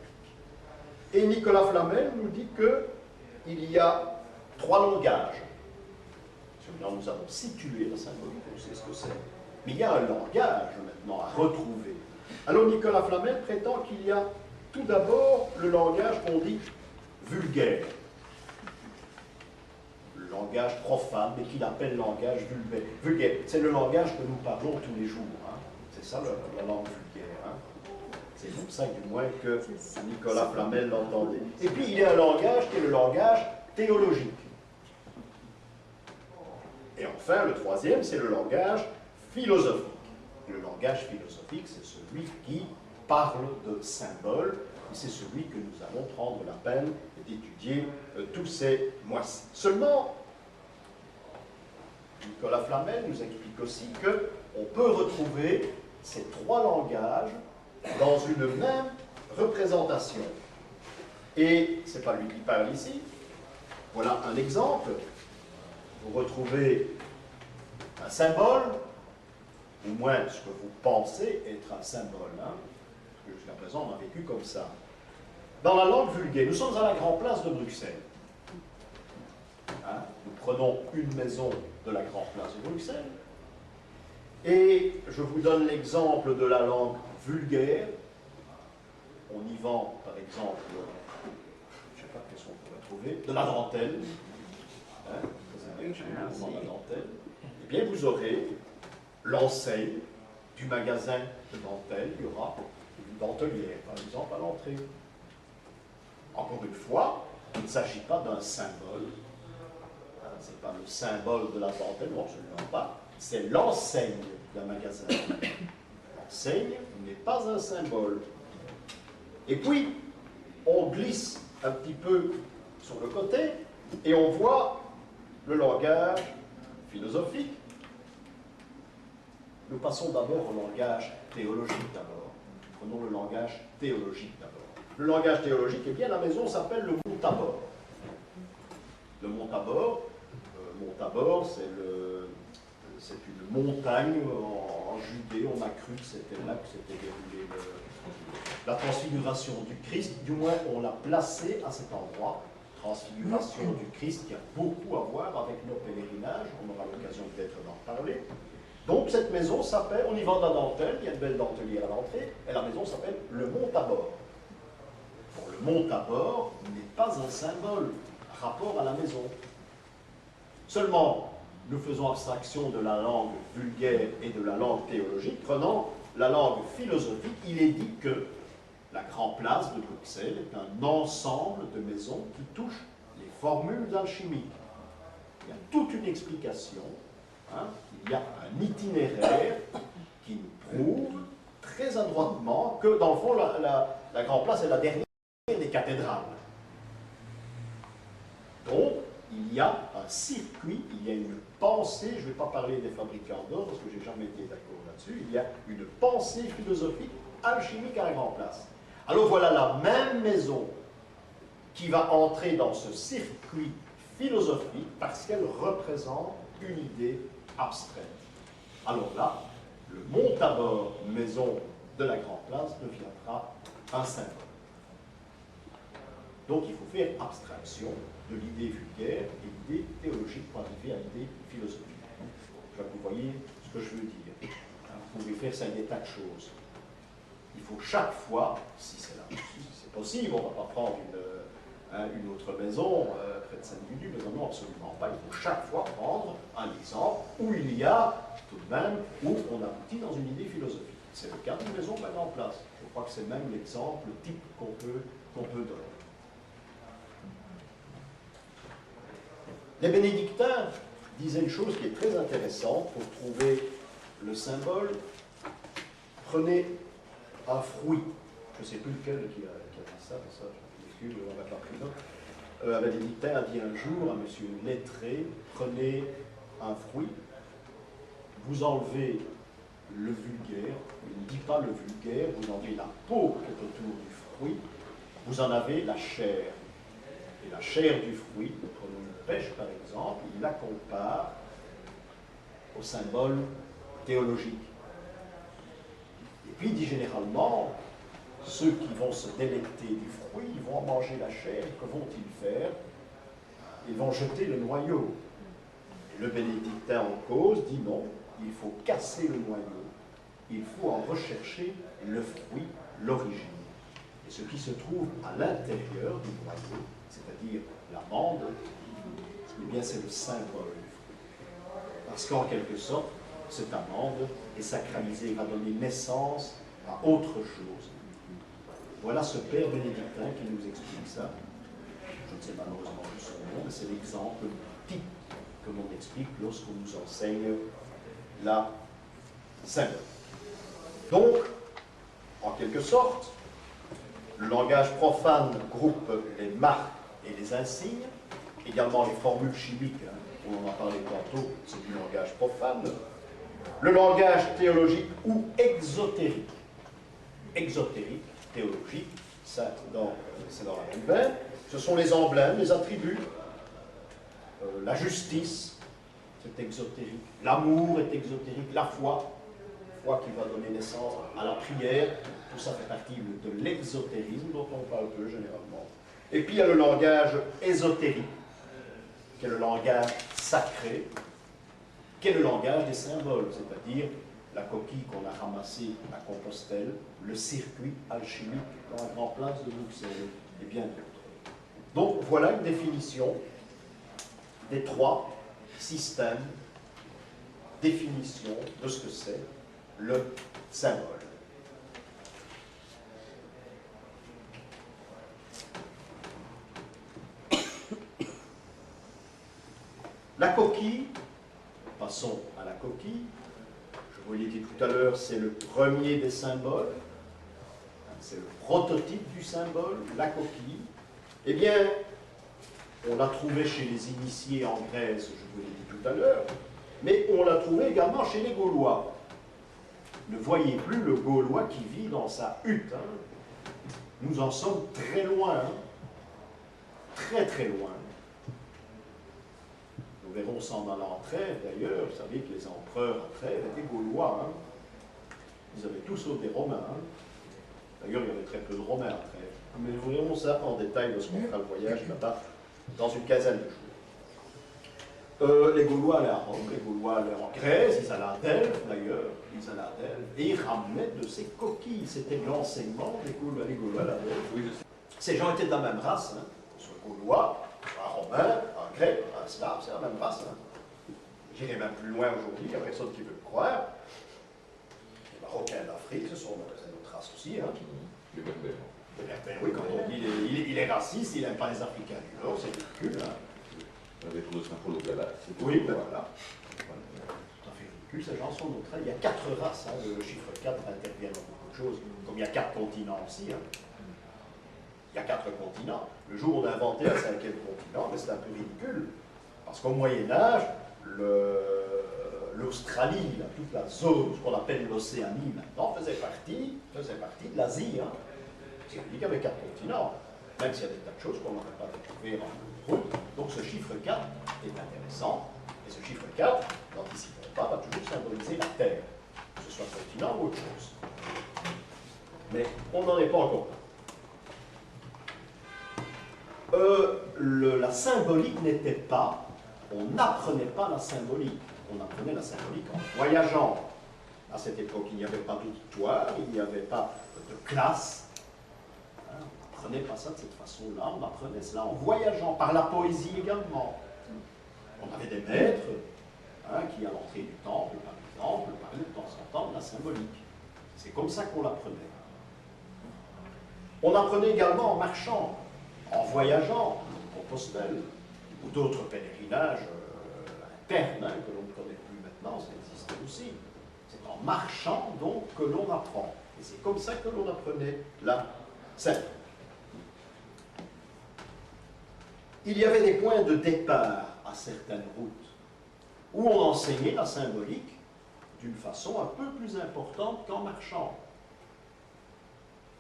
Speaker 1: Et Nicolas Flamel nous dit qu'il y a 3 langages. Maintenant, nous avons situé la symbolique, on sait ce que c'est. Mais il y a un langage maintenant à retrouver. Alors Nicolas Flamel prétend qu'il y a tout d'abord le langage qu'on dit vulgaire. Le langage profane, mais qu'il appelle langage vulgaire. C'est le langage que nous parlons tous les jours. Hein. C'est ça la langue vulgaire. Hein. C'est comme ça, du moins, que Nicolas Flamel l'entendait. Et puis, il y a un langage qui est le langage théologique. Et enfin, le troisième, c'est le langage philosophique. Le langage philosophique, c'est celui qui parle de symboles, et c'est celui que nous allons prendre la peine d'étudier tous ces mois-ci. Seulement, Nicolas Flamel nous explique aussi qu'on peut retrouver ces 3 langages dans une même représentation. Et ce n'est pas lui qui parle ici. Voilà un exemple. Vous retrouvez un symbole, au moins ce que vous pensez être un symbole, hein, parce que jusqu'à présent on a vécu comme ça. Dans la langue vulgaire, nous sommes à la Grand Place de Bruxelles. Hein, nous prenons une maison de la Grand Place de Bruxelles, et je vous donne l'exemple de la langue vulgaire. On y vend, par exemple, je ne sais pas qu'est-ce qu'on pourrait trouver, de la dentelle. Hein, on vend la dentelle. Eh bien, vous aurez l'enseigne du magasin de dentelle. Il y aura une dentelière, par exemple, à l'entrée. Encore une fois, il ne s'agit pas d'un symbole. Hein, ce n'est pas le symbole de la dentelle, non, absolument pas. C'est l'enseigne d'un magasin. L'enseigne n'est pas un symbole. Et puis, on glisse un petit peu sur le côté et on voit le langage philosophique. Nous passons d'abord au langage théologique d'abord. Prenons le langage théologique d'abord. Le langage théologique, eh bien, la maison s'appelle le Mont Tabor. Le Mont Tabor, c'est une montagne en Judée. On a cru que c'était là que s'était déroulée la transfiguration du Christ. Du moins, on l'a placé à cet endroit. Transfiguration du Christ qui a beaucoup à voir avec nos pèlerinages. On aura l'occasion peut-être d'en parler. Donc, cette maison s'appelle, on y vend de la dentelle, il y a une belle dentelière à l'entrée, et la maison s'appelle le Mont Tabor. Bon, le Mont Tabor n'est pas un symbole rapport à la maison. Seulement, nous faisons abstraction de la langue vulgaire et de la langue théologique. Prenant la langue philosophique, il est dit que la Grand Place de Bruxelles est un ensemble de maisons qui touchent les formules alchimiques. Il y a toute une explication, hein, il y a un itinéraire qui nous prouve très adroitement que, dans le fond, la Grand Place est la dernière des cathédrales. Donc, il y a un circuit, il y a une pensée, je ne vais pas parler des fabricants d'or, parce que je n'ai jamais été d'accord là-dessus, il y a une pensée philosophique alchimique à la Grand Place. Alors voilà la même maison qui va entrer dans ce circuit philosophique parce qu'elle représente une idée abstraite. Alors là, le Montabor, maison de la Grand Place, deviendra un symbole. Donc il faut faire abstraction de l'idée vulgaire et l'idée théologique pour arriver à l'idée philosophique. Je crois que vous voyez ce que je veux dire. Vous pouvez faire ça avec des tas de choses. Il faut chaque fois, si c'est possible, on ne va pas prendre une autre maison près de Saint-Gudule, mais non, absolument pas. Il faut chaque fois prendre un exemple où il y a tout de même, où on aboutit dans une idée philosophique. C'est le cas d'une maison de la Grande Place. Je crois que c'est même l'exemple type qu'on peut donner. Les bénédictins disaient une chose qui est très intéressante pour trouver le symbole. Prenez un fruit, je ne sais plus lequel qui a dit ça, mais ça, je m'excuse, on va pas pris note. Un bénédictin a dit un jour à monsieur lettré, prenez un fruit, vous enlevez le vulgaire, il ne dit pas le vulgaire, vous enlevez la peau qui est autour du fruit, vous en avez la chair. Et la chair du fruit, prenons une pêche par exemple, il la compare au symbole théologique. Et puis il dit généralement, ceux qui vont se délecter du fruit, ils vont en manger la chair, que vont-ils faire? Ils vont jeter le noyau. Et le bénédictin en cause dit non, il faut casser le noyau, il faut en rechercher le fruit, l'origine. Et ce qui se trouve à l'intérieur du noyau, c'est-à-dire l'amande, eh bien c'est le symbole du fruit. Parce qu'en quelque sorte, cette amande est sacralisée, va donner naissance à autre chose. Voilà ce père bénédictin qui nous explique ça. Je ne sais malheureusement plus son nom, mais c'est l'exemple type que l'on explique lorsqu'on nous enseigne la symbole. Donc, en quelque sorte, le langage profane groupe les marques et les insignes, également les formules chimiques, hein, on en a parlé tantôt, c'est du langage profane. Le langage théologique ou exotérique. Exotérique, théologique, c'est dans la même veine. Ce sont les emblèmes, les attributs. La justice, c'est exotérique. L'amour est exotérique. La foi qui va donner naissance à la prière. Tout ça fait partie de l'exotérisme dont on parle peu généralement. Et puis il y a le langage ésotérique, qui est le langage sacré, qui est le langage des symboles, c'est-à-dire la coquille qu'on a ramassée à Compostelle, le circuit alchimique dans la Grande Place de Bruxelles, et bien d'autres. Donc voilà une définition des trois systèmes, définition de ce que c'est le symbole. La coquille, passons à la coquille. Je vous l'ai dit tout à l'heure, c'est le premier des symboles. C'est le prototype du symbole, la coquille. Eh bien, on l'a trouvé chez les initiés en Grèce, je vous l'ai dit tout à l'heure, mais on l'a trouvé également chez les Gaulois. Ne voyez plus le Gaulois qui vit dans sa hutte. Hein. Nous en sommes très loin. Hein. Très très loin. Nous verrons ça dans l'entrée, d'ailleurs. Vous savez que les empereurs à Trèves étaient Gaulois. Hein. Ils avaient tous sauf des Romains. Hein. D'ailleurs, il y avait très peu de Romains à Trèves. Mais nous verrons ça en détail lorsqu'on fera le voyage là-bas dans une quinzaine de jours. Les Gaulois allaient à Rome, les Gaulois allaient en Grèce, ils allaient à Delphes d'ailleurs, ils allaient à Delphes, et ils ramenaient de ces coquilles. C'était l'enseignement des Gaulois, les Gaulois à Delphes. Ces gens étaient de la même race, hein. Soit Gaulois, soit Romains, un grec, un slave, c'est la même race. Hein. J'irai même plus loin aujourd'hui, il n'y a personne qui veut le croire. Les Marocains d'Afrique, c'est notre race aussi. Hein.
Speaker 2: Les Berbères.
Speaker 1: Les Berbères, oui, quand on dit il est raciste, il n'aime pas les Africains du Nord, c'est ridicule. Hein.
Speaker 2: Avec le Saint-Paul au Galate.
Speaker 1: Oui, ben voilà. Tout à fait ridicule, ces gens sont notre. Il y a 4 races, hein, le chiffre 4 intervient dans beaucoup de choses, comme il y a 4 continents aussi. Hein. Il y a 4 continents. Le jour où on a inventé un 5e continent, mais c'est un peu ridicule. Parce qu'au Moyen-Âge, l'Australie, toute la zone, ce qu'on appelle l'Océanie maintenant, faisait partie de l'Asie. Hein. C'est qu'il y avait 4 continents, même s'il y a des tas de choses qu'on n'aurait pas découvert en route. Donc ce chiffre 4 est intéressant, et ce chiffre 4, n'anticipons pas, va toujours symboliser la Terre, que ce soit continent ou autre chose. Mais on n'en est pas encore là. La symbolique n'était pas, on n'apprenait pas la symbolique, on apprenait la symbolique en voyageant. À cette époque, il n'y avait pas d'auditoire, il n'y avait pas de classe. Hein, on n'apprenait pas ça de cette façon-là, on apprenait cela en voyageant, par la poésie également. On avait des maîtres hein, qui, à l'entrée du temple, par exemple, parlaient de temps en temps de la symbolique. C'est comme ça qu'on l'apprenait. On apprenait également en marchant, en voyageant, en Compostelle, ou d'autres pèlerinages internes hein, que l'on ne connaît plus maintenant, ça existe aussi. C'est en marchant donc que l'on apprend. Et c'est comme ça que l'on apprenait la symbolique. Il y avait des points de départ à certaines routes où on enseignait la symbolique d'une façon un peu plus importante qu'en marchant.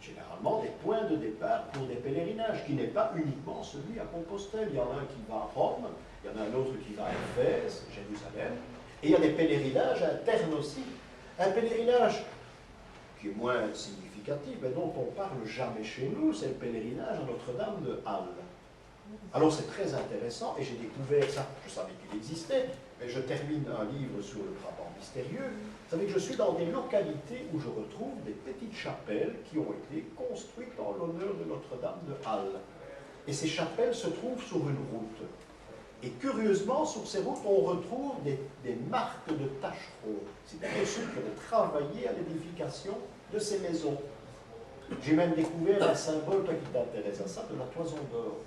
Speaker 1: Généralement des points de départ pour des pèlerinages, qui n'est pas uniquement celui à Compostelle. Il y en a un qui va à Rome, il y en a un autre qui va à Éphèse, Jérusalem, et il y a des pèlerinages internes aussi. Un pèlerinage qui est moins significatif, mais dont on ne parle jamais chez nous, c'est le pèlerinage à Notre-Dame de Halle. Alors c'est très intéressant, et j'ai découvert ça, je savais qu'il existait, mais je termine un livre sur le Brabant mystérieux. Vous savez que je suis dans des localités où je retrouve des petites chapelles qui ont été construites en l'honneur de Notre-Dame de Halle. Et ces chapelles se trouvent sur une route. Et curieusement, sur ces routes, on retrouve des marques de tâcherons. C'est-à-dire ceux qui ont travaillé à l'édification de ces maisons. J'ai même découvert un symbole, toi qui t'intéresse à ça, de la toison d'or,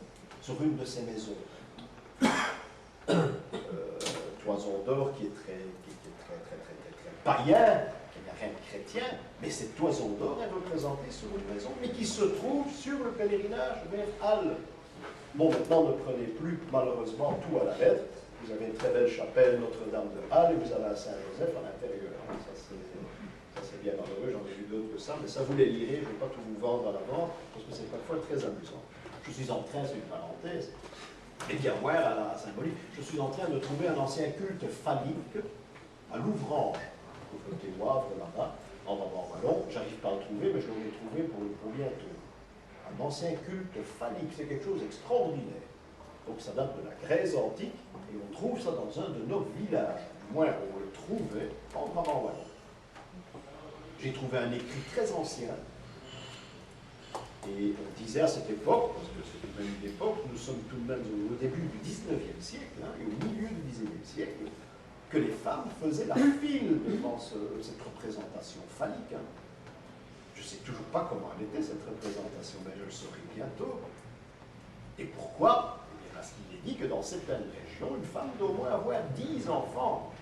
Speaker 1: sur une de ces maisons. Toison d'or qui est très païen, qui n'a rien de chrétien, mais cette toison d'or est représentée sur une maison, mais qui se trouve sur le pèlerinage vers Halle. Bon, maintenant, ne prenez plus, malheureusement, tout à la lettre. Vous avez une très belle chapelle Notre-Dame de Halle, et vous avez un Saint-Joseph à l'intérieur. Ça, c'est bien malheureux, j'en ai vu d'autres que ça, mais ça, vous les lirez, je ne vais pas tout vous vendre à l'avance, parce que c'est parfois très amusant. Je suis en train, c'est une parenthèse, et bien voir à la symbolique, je suis en train de trouver un ancien culte phallique à Louvrange, au côté Wavre, là-bas, en Wallon. J'arrive pas à le trouver, mais je l'aurai trouvé pour bientôt. Un ancien culte phallique, c'est quelque chose d'extraordinaire. Donc ça date de la Grèce antique, et on trouve ça dans un de nos villages. Du moins, on le trouvait en Brabant Wallon. J'ai trouvé un écrit très ancien, et on disait à cette époque, parce que c'est tout de même une époque, nous sommes tout de même au début du 19e siècle, hein, et au milieu du 19e siècle, que les femmes faisaient la file devant cette représentation phallique. Hein. Je ne sais toujours pas comment elle était, cette représentation, mais je le saurai bientôt. Et pourquoi? Eh bien, parce qu'il est dit que dans certaines régions, une femme doit au moins avoir 10 enfants.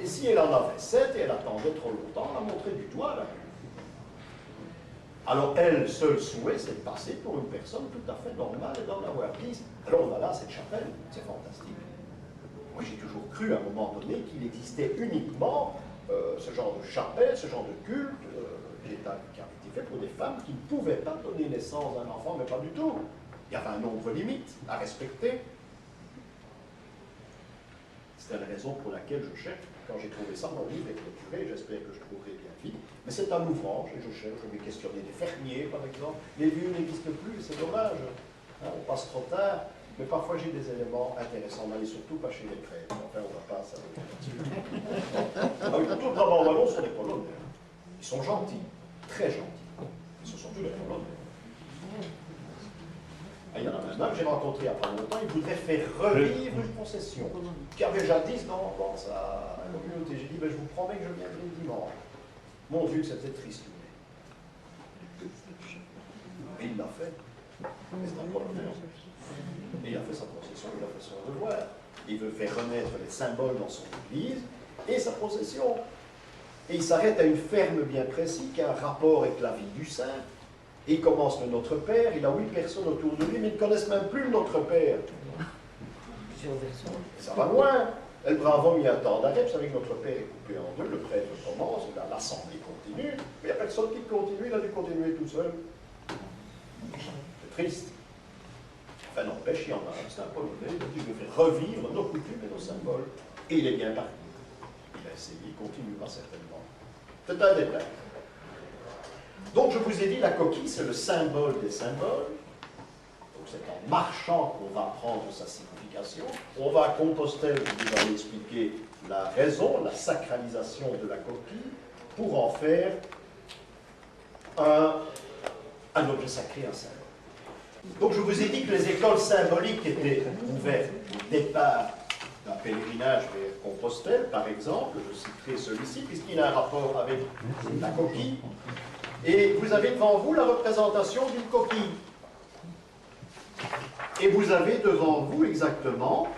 Speaker 1: Et si elle en avait 7 et elle attendait trop longtemps, on la montrait du doigt, là. Alors, elle, seul souhait, c'est de passer pour une personne tout à fait normale et d'en avoir 10. Alors, on a là cette chapelle, c'est fantastique. Moi, j'ai toujours cru, à un moment donné, qu'il existait uniquement ce genre de chapelle, ce genre de culte, qui avait été fait pour des femmes qui ne pouvaient pas donner naissance à un enfant, mais pas du tout. Il y avait un nombre limite à respecter. C'était la raison pour laquelle je cherche. Quand j'ai trouvé ça, mon livre est clôturé, j'espère que je trouverai bien vite. Mais c'est un ouvrage, et je cherche, je vais questionner des fermiers, par exemple. Les vieux n'existent plus, c'est dommage. Hein, on passe trop tard. Mais parfois j'ai des éléments intéressants, mais surtout pas chez les prêtres. Enfin, on va pas s'arrêter là-dessus. Tout le Brabant Wallon sont des Polonais. Ils sont gentils, très gentils. Ce sont tous des Polonais. Il y en a même un que j'ai rencontré rencontré il n'y a pas longtemps, il voudrait faire revivre une procession qui avait jadis dans sa communauté. J'ai dit, ben, je vous promets que je viendrai le dimanche. Mon Dieu, c'était triste. Et il l'a fait. Et c'est un problème. Et il a fait sa procession, il a fait son devoir. Il veut faire renaître les symboles dans son église et sa procession. Et il s'arrête à une ferme bien précise qui a un rapport avec la vie du saint. Et il commence le Notre Père, il a 8 personnes autour de lui, mais ils ne connaissent même plus le Notre Père. Et ça va loin. El Bravo il y a un temps d'arrêt, vous savez que Notre Père est coupé en deux, le prêtre commence, l'assemblée continue, mais il n'y a personne qui continue, il a dû continuer tout seul. C'est triste. Enfin, n'empêche, il y en a un, c'est un Polonais, il a dit, je vais faire revivre nos coutumes et nos symboles. Et il est bien parti. Il a essayé, il continuera certainement. C'est un détail. Donc, je vous ai dit, la coquille, c'est le symbole des symboles. Donc, c'est en marchant qu'on va prendre sa signification. On va à Compostelle, je vous en ai expliqué la raison, la sacralisation de la coquille, pour en faire un objet sacré, un symbole. Donc, je vous ai dit que les écoles symboliques étaient ouvertes au départ d'un pèlerinage vers Compostelle, par exemple. Je citerai celui-ci, puisqu'il a un rapport avec la coquille. Et vous avez devant vous la représentation d'une coquille. Et vous avez devant vous exactement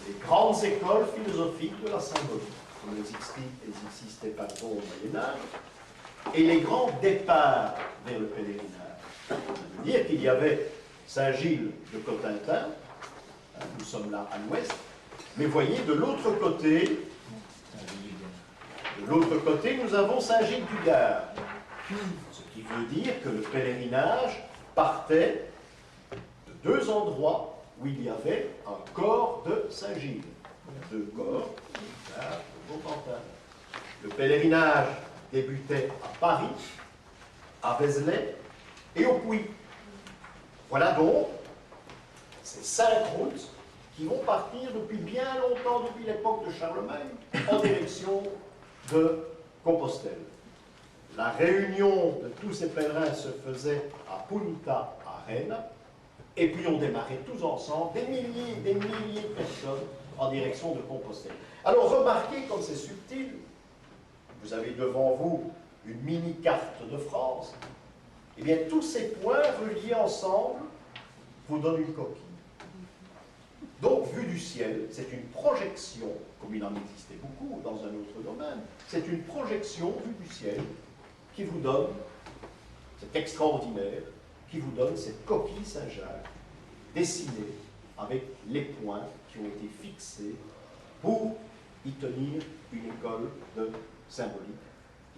Speaker 1: les grandes écoles philosophiques de la symbolique. Elles n'existaient pas trop au Moyen-Âge. Et les grands départs vers le pèlerinage. Ça veut dire qu'il y avait Saint-Gilles de Cotentin, nous sommes là à l'ouest, mais voyez, de l'autre côté, nous avons Saint-Gilles du Gard. Ce qui veut dire que le pèlerinage partait de deux endroits où il y avait un corps de Saint-Gilles. Deux corps, de Beaupantin. Le pèlerinage débutait à Paris, à Vézelay et au Puy. Voilà donc ces 5 routes qui vont partir depuis bien longtemps, depuis l'époque de Charlemagne, en direction de Compostelle. La réunion de tous ces pèlerins se faisait à Punta, à Rennes, et puis on démarrait tous ensemble, des milliers de personnes en direction de Compostelle. Alors remarquez comme c'est subtil, vous avez devant vous une mini-carte de France, et bien tous ces points reliés ensemble vous donnent une coquille. Donc, vue du ciel, c'est une projection, comme il en existait beaucoup dans un autre domaine, c'est une projection vue du ciel qui vous donne, c'est extraordinaire, qui vous donne cette coquille Saint-Jacques, dessinée avec les points qui ont été fixés pour y tenir une école de symbolique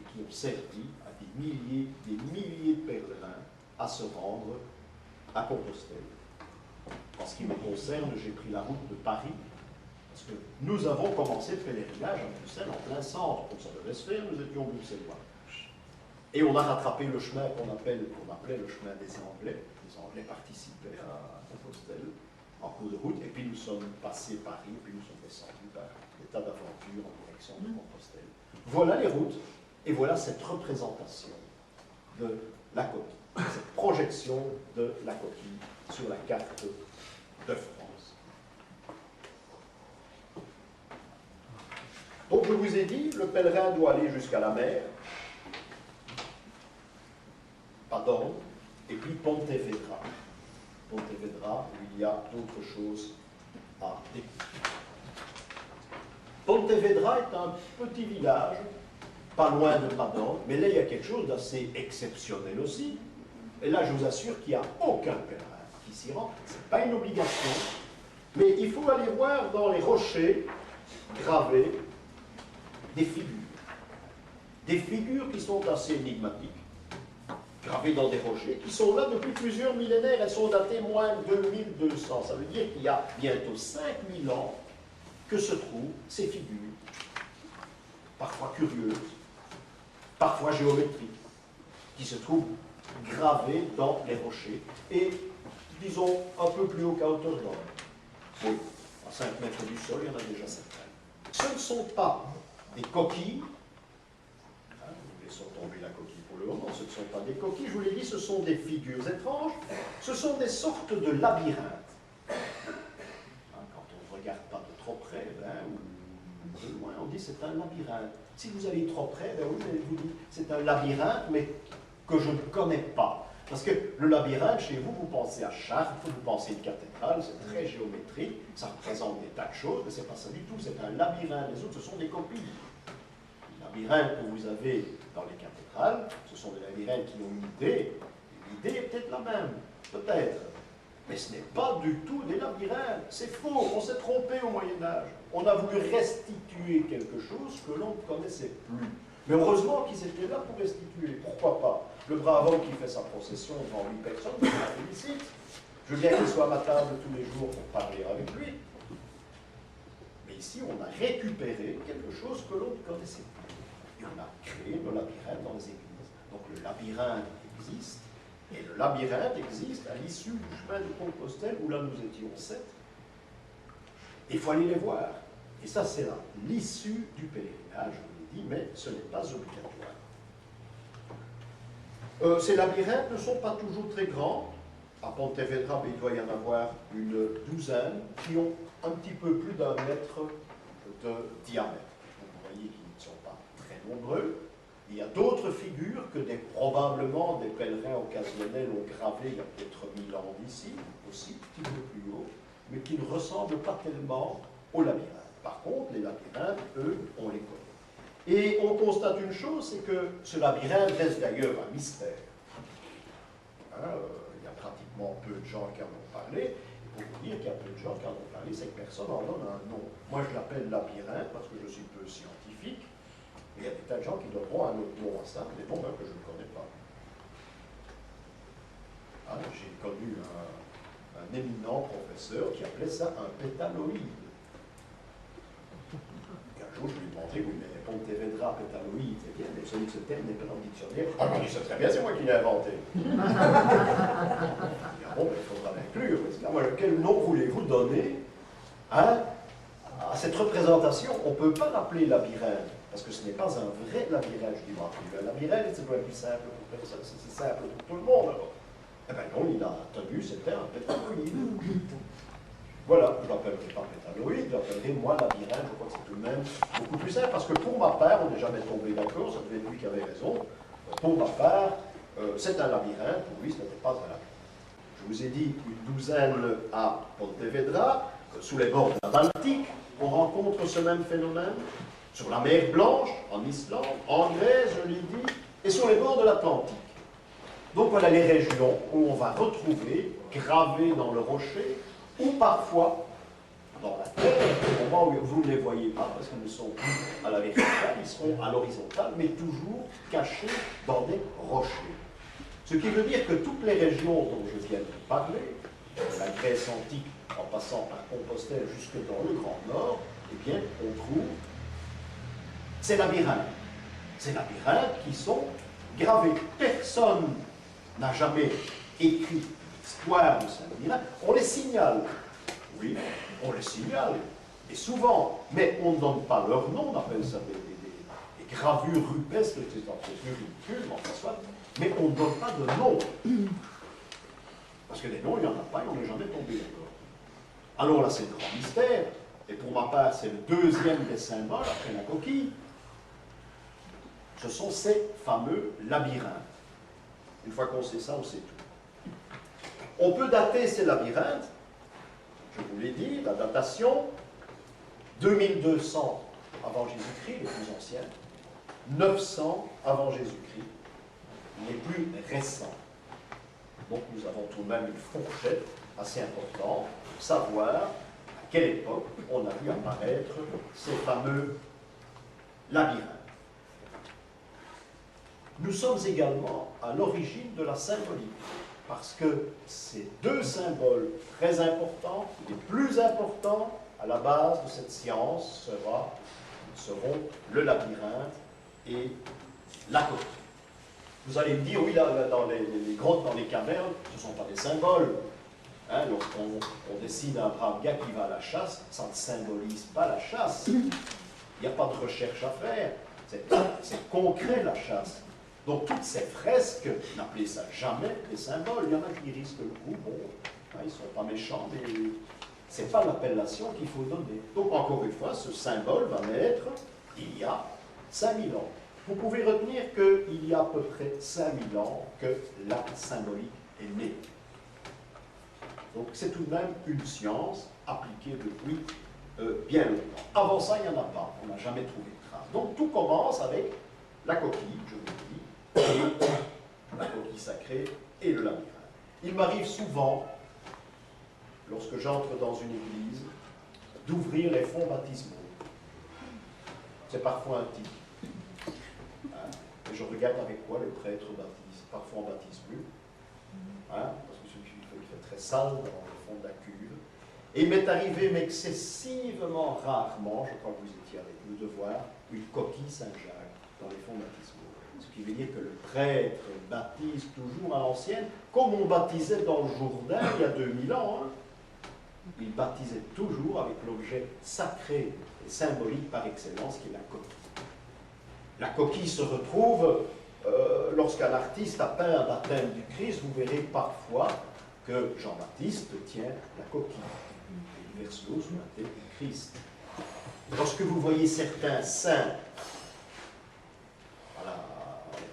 Speaker 1: et qui ont servi à des milliers de pèlerins à se rendre à Compostelle. En ce qui me concerne, j'ai pris la route de Paris, parce que nous avons commencé le pèlerinage à Bruxelles, en plein centre, comme ça devait se faire, nous étions bruxellois. Et on a rattrapé le chemin qu'on appelait le chemin des Anglais. Les Anglais participaient à Compostelle en cours de route, et puis nous sommes passés Paris, et puis nous sommes descendus par l'état d'aventure en direction de Compostelle. Voilà les routes, et voilà cette représentation de la coquille, cette projection de la coquille sur la carte de France. Donc je vous ai dit, le pèlerin doit aller jusqu'à la mer, Padorn, et puis Pontevedra. Pontevedra, où il y a d'autres choses à découvrir. Pontevedra est un petit village, pas loin de Padorn, mais là il y a quelque chose d'assez exceptionnel aussi. Et là je vous assure qu'il n'y a aucun pèlerin qui s'y rend. Ce n'est pas une obligation, mais il faut aller voir dans les rochers gravés des figures. Des figures qui sont assez énigmatiques, gravées dans des rochers, qui sont là depuis plusieurs millénaires. Elles sont datées moins de 2200. Ça veut dire qu'il y a bientôt 5000 ans que se trouvent ces figures, parfois curieuses, parfois géométriques, qui se trouvent gravées dans les rochers, et disons un peu plus haut qu'à hauteur d'homme. Oui, à 5 mètres du sol, il y en a déjà certains. Ce ne sont pas des coquilles, nous laissons tomber la coquille pour le moment, ce ne sont pas des coquilles, je vous l'ai dit, ce sont des figures étranges, ce sont des sortes de labyrinthes. trop près, ou très loin, on dit c'est un labyrinthe. Si vous allez trop près, oui, vous dites c'est un labyrinthe, mais que je ne connais pas. Parce que le labyrinthe, chez vous, vous pensez à Chartres, vous pensez à une cathédrale, c'est très géométrique, ça représente des tas de choses, mais c'est pas ça du tout, c'est un labyrinthe. Les autres, ce sont des copies. Les labyrinthes que vous avez dans les cathédrales, ce sont des labyrinthes qui ont une idée, et l'idée est peut-être la même, peut-être. Mais ce n'est pas du tout des labyrinthes, c'est faux, on s'est trompé au Moyen-Âge. On a voulu restituer quelque chose que l'on ne connaissait plus. Mais heureusement qu'ils étaient là pour restituer, pourquoi pas? Le brave homme qui fait sa procession devant 8 personnes, je le félicite. Je veux bien qu'il soit à ma table tous les jours pour parler avec lui. Mais ici, on a récupéré quelque chose que l'on ne connaissait plus. Et on a créé le labyrinthe dans les églises. Donc le labyrinthe existe. Et le labyrinthe existe à l'issue du chemin de Compostelle où là nous étions 7. Il faut aller les voir. Et ça, c'est l'issue du pèlerinage, je vous l'ai dit, mais ce n'est pas obligatoire. Ces labyrinthes ne sont pas toujours très grands. À Pontevedra, il doit y en avoir une douzaine qui ont un petit peu plus d'1 mètre de diamètre. Donc vous voyez qu'ils ne sont pas très nombreux. Il y a d'autres figures que probablement des pèlerins occasionnels ont gravées il y a peut-être 1000 ans d'ici, aussi, un petit peu plus haut, mais qui ne ressemblent pas tellement aux labyrinthes. Par contre, les labyrinthes, eux, on les connaît. Et on constate une chose, c'est que ce labyrinthe reste d'ailleurs un mystère. Il y a pratiquement peu de gens qui en ont parlé. Et pour vous dire qu'il y a peu de gens qui en ont parlé, c'est que personne n'en donne un nom. Moi, je l'appelle labyrinthe parce que je suis peu scientifique. Et il y a des tas de gens qui donneront un autre nom à ça, des noms que je ne connais pas. J'ai connu un éminent professeur qui appelait ça un pétaloïde. Et un jour, je lui ai demandé, oui, mais Pontevedra, pétaloïde, c'est bien, mais vous savez que ce terme n'est pas dans le dictionnaire. Ah, ben, c'est très bien, c'est moi qui l'ai inventé. Bon, ben, il faudra l'inclure. Moi, quel nom voulez-vous donner à cette représentation? On ne peut pas l'appeler labyrinthe. Parce que ce n'est pas un vrai labyrinthe, je dis moi. Un labyrinthe, c'est pas plus simple pour personne, c'est simple pour tout le monde. Alors. Eh bien non, il a tenu, c'était un pétaloïde. Voilà, je ne l'appellerai pas pétaloïde, je l'appellerai moi labyrinthe, je crois que c'est tout de même beaucoup plus simple, parce que pour ma part, on n'est jamais tombé d'accord, ça devait être lui qui avait raison. Pour ma part, c'est un labyrinthe, pour lui ce n'était pas un labyrinthe. Je vous ai dit une douzaine à Pontevedra, sous les bords de la Baltique, on rencontre ce même phénomène. Sur la mer Blanche, en Islande, en Grèce, je l'ai dit, et sur les bords de l'Atlantique. Donc voilà les régions où on va retrouver, gravées dans le rocher, ou parfois dans la terre, au moment où vous ne les voyez pas, parce qu'ils sont à la verticale, ils seront à l'horizontale, mais toujours cachés dans des rochers. Ce qui veut dire que toutes les régions dont je viens de parler, de la Grèce antique en passant par Compostelle jusque dans le Grand Nord, eh bien, on trouve ces labyrinthes. Ces labyrinthes qui sont gravés. Personne n'a jamais écrit l'histoire de ces labyrinthes. On les signale. Oui, on les signale. Et souvent, mais on ne donne pas leur nom, on appelle ça des gravures rupestres, c'est un peu ridicule, enfin soit, mais on ne donne pas de nom. Parce que des noms, il n'y en a pas, et on n'est jamais tombé d'accord. Alors là, c'est le grand mystère. Et pour ma part, c'est le deuxième des symboles, après la coquille. Ce sont ces fameux labyrinthes. Une fois qu'on sait ça, on sait tout. On peut dater ces labyrinthes, je vous l'ai dit, la datation, 2200 avant Jésus-Christ, les plus anciens, 900 avant Jésus-Christ, les plus récents. Donc nous avons tout de même une fourchette assez importante pour savoir à quelle époque on a vu apparaître ces fameux labyrinthes. Nous sommes également à l'origine de la symbolique, parce que ces deux symboles très importants, les plus importants à la base de cette science, seront le labyrinthe et la coquille. Vous allez me dire, oui, là, dans les grottes, dans les cavernes, ce ne sont pas des symboles. Hein, lorsqu'on dessine un brave gars qui va à la chasse, ça ne symbolise pas la chasse. Il n'y a pas de recherche à faire. C'est concret, la chasse. Donc toutes ces fresques, n'appelez ça jamais des symboles. Il y en a qui risquent le coup, bon, hein, ils ne sont pas méchants, mais Ce n'est pas l'appellation qu'il faut donner. Donc, encore une fois, ce symbole va naître il y a 5000 ans. Vous pouvez retenir qu'il y a à peu près 5000 ans que la symbolique est née. Donc, c'est tout de même une science appliquée depuis bien longtemps. Avant ça, il n'y en a pas. On n'a jamais trouvé de trace. Donc, tout commence avec la coquille, je vous le dis, et la coquille sacrée et le labyrinthe. Il m'arrive souvent, lorsque j'entre dans une église, d'ouvrir les fonds baptismaux. C'est parfois un tic. Et je regarde avec quoi les prêtres baptisent. Parfois on ne baptise plus. Parce que il fait très sale dans le fond de la cuve. Et il m'est arrivé, mais excessivement rarement, je crois que vous étiez avec nous, de voir une coquille Saint-Jacques dans les fonds baptismaux. Ce qui veut dire que le prêtre baptise toujours à l'ancienne, comme on baptisait dans le Jourdain il y a 2000 ans. Il baptisait toujours avec l'objet sacré et symbolique par excellence qui est la coquille. La coquille se retrouve lorsqu'un artiste a peint un baptême du Christ, vous verrez parfois que Jean-Baptiste tient la coquille. Il verse l'eau sous la tête du Christ. Lorsque vous voyez certains saints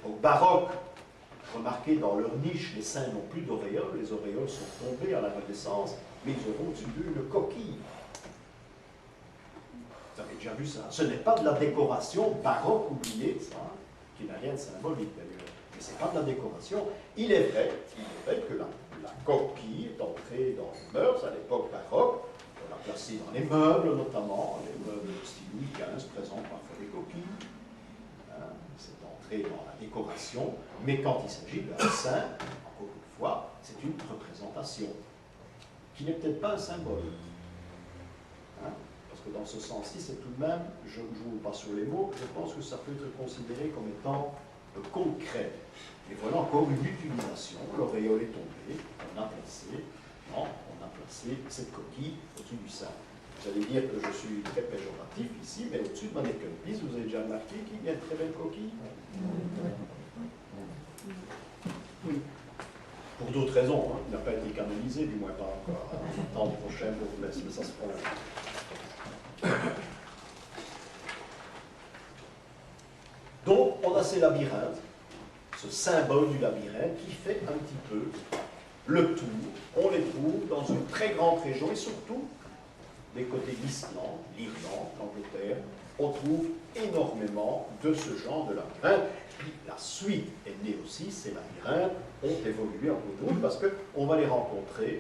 Speaker 1: au baroque, remarquez dans leur niche, les saints n'ont plus d'auréoles, les auréoles sont tombées à la Renaissance, mais ils auront au-dessus d'eux une coquille. Vous avez déjà vu ça? Ce n'est pas de la décoration baroque, oubliée, ça, qui n'a rien de symbolique d'ailleurs. Mais ce n'est pas de la décoration. Il est vrai que la coquille est entrée dans les mœurs à l'époque baroque. On l'a placée dans les meubles notamment. Les meubles de style Louis XV présentent parfois des coquilles. C'est entré dans la décoration. Mais quand il s'agit d'un saint, encore une fois, c'est une représentation qui n'est peut-être pas un symbole. Parce que dans ce sens-ci, c'est tout de même, je ne joue pas sur les mots, je pense que ça peut être considéré comme étant concret. Et voilà encore une utilisation. L'auréole est tombée, on a placé cette coquille au-dessus du sein. Vous allez dire que je suis très péjoratif ici, mais au-dessus de ma nécropise, vous avez déjà remarqué qu'il y a une très belle coquille? Oui. Pour d'autres raisons, il n'a pas été canonisé, du moins pas encore. L'an prochain pour vous laisser, mais ça se prend. Donc, on a ces labyrinthes, ce symbole du labyrinthe qui fait un petit peu le tour. On les trouve dans une très grande région et surtout des côtés d'Islande, l'Irlande, l'Angleterre. On trouve énormément de ce genre de labyrinthe. Puis la suite est née aussi, ces labyrinthes ont évolué en cours de route parce qu'on va les rencontrer,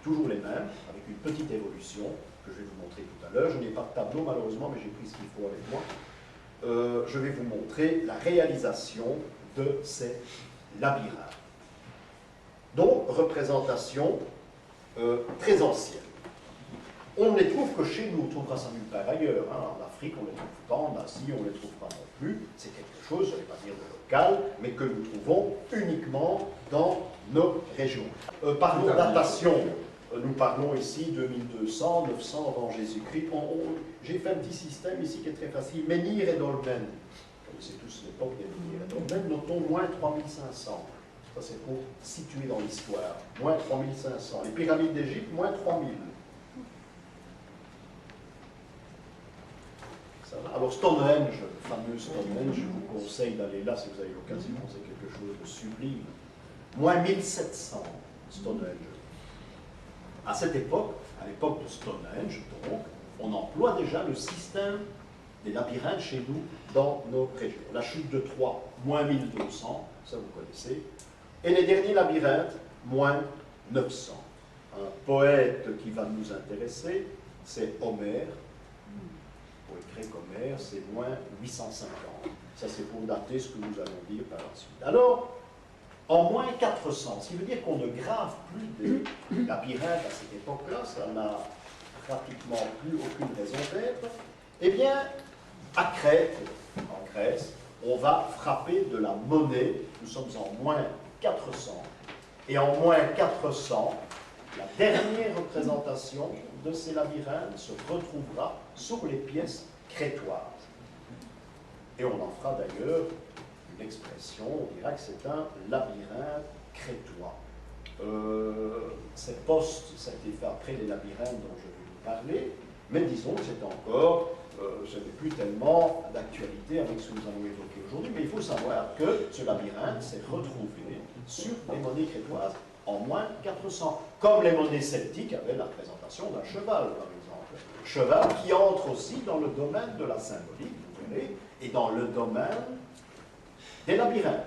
Speaker 1: toujours les mêmes, avec une petite évolution que je vais vous montrer tout à l'heure. Je n'ai pas de tableau malheureusement, mais j'ai pris ce qu'il faut avec moi. Je vais vous montrer la réalisation de ces labyrinthes. Donc, représentation très ancienne. On ne les trouve que chez nous, on ne trouvera ça nulle part ailleurs. En Afrique, on ne les trouve pas, en Asie, on ne les trouve pas non plus. C'est quelque chose, je ne vais pas dire de local, mais que nous trouvons uniquement dans nos régions. Parlons de datation. Nous parlons ici de 1200, 900 avant Jésus-Christ. J'ai fait un petit système ici qui est très facile. Menhir et Dolmen. C'est tous l'époque des Menhir et Dolmen. Notons moins 3500. Ça, c'est pour situer dans l'histoire. Moins 3500. Les pyramides d'Égypte, moins 3000. Alors Stonehenge, le fameux Stonehenge, je vous conseille d'aller là si vous avez l'occasion, c'est quelque chose de sublime. Moins 1700, Stonehenge. À cette époque, à l'époque de Stonehenge, donc, on emploie déjà le système des labyrinthes chez nous dans nos régions. La chute de Troie, moins 1200, ça vous connaissez. Et les derniers labyrinthes, moins 900. Un poète qui va nous intéresser, c'est Homère. Pour écrire Homère, c'est moins 850. Ça, c'est pour dater ce que nous allons dire par la suite. Alors, en moins 400, ce qui veut dire qu'on ne grave plus des labyrinthes à cette époque-là, ça n'a pratiquement plus aucune raison d'être, eh bien, à Crète, en Grèce, on va frapper de la monnaie. Nous sommes en moins 400. Et en moins 400, la dernière représentation de ces labyrinthes se retrouvera sur les pièces crétoises. Et on en fera d'ailleurs une expression, on dira que c'est un labyrinthe crétois. ces postes, ça a été fait après les labyrinthes dont je vais vous parler, mais disons que c'est encore, ce n'est plus tellement d'actualité avec ce que nous allons évoquer aujourd'hui, mais il faut savoir que ce labyrinthe s'est retrouvé sur les monnaies crétoises en moins 400, comme les monnaies celtiques avaient la représentation d'un cheval, par exemple. Cheval qui entre aussi dans le domaine de la symbolique, vous verrez, et dans le domaine des labyrinthes.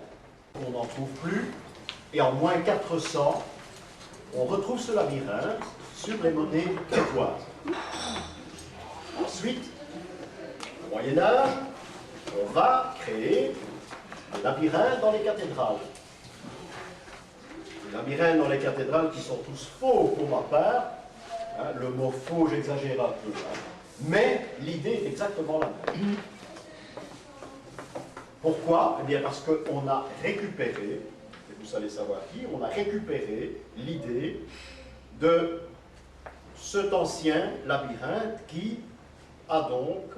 Speaker 1: On n'en trouve plus, et en moins 400, on retrouve ce labyrinthe sur les monnaies crétoises. Ensuite, au Moyen-Âge, on va créer des labyrinthes dans les cathédrales. Les labyrinthes dans les cathédrales qui sont tous faux pour ma part. Hein, le mot faux, j'exagère un peu. Hein, mais l'idée est exactement la même. Pourquoi? Eh bien parce qu'on a récupéré, et vous savez savoir qui, on a récupéré l'idée de cet ancien labyrinthe qui a donc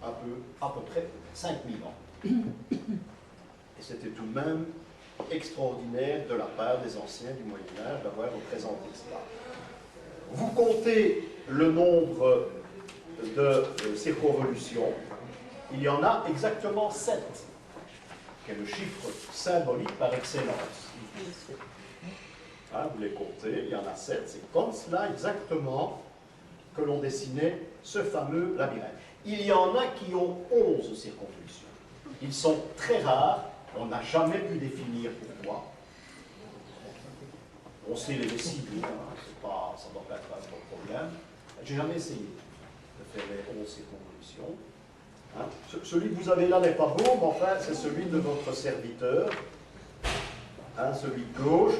Speaker 1: à peu près 5000 ans. Et c'était tout de même extraordinaire de la part des anciens du Moyen-Âge d'avoir représenté cela. Vous comptez le nombre de circonvolutions, il y en a exactement 7, qui est le chiffre symbolique par excellence. Hein, vous les comptez, il y en a 7, c'est comme cela exactement que l'on dessinait ce fameux labyrinthe. Il y en a qui ont 11 circonvolutions. Ils sont très rares, on n'a jamais pu définir pourquoi. On sait les décider, hein, ça ne doit pas être un gros problème. J'ai jamais essayé de faire les 11 circonvolutions. Hein. Celui que vous avez là n'est pas beau, mais enfin, c'est celui de votre serviteur. Hein, celui de gauche.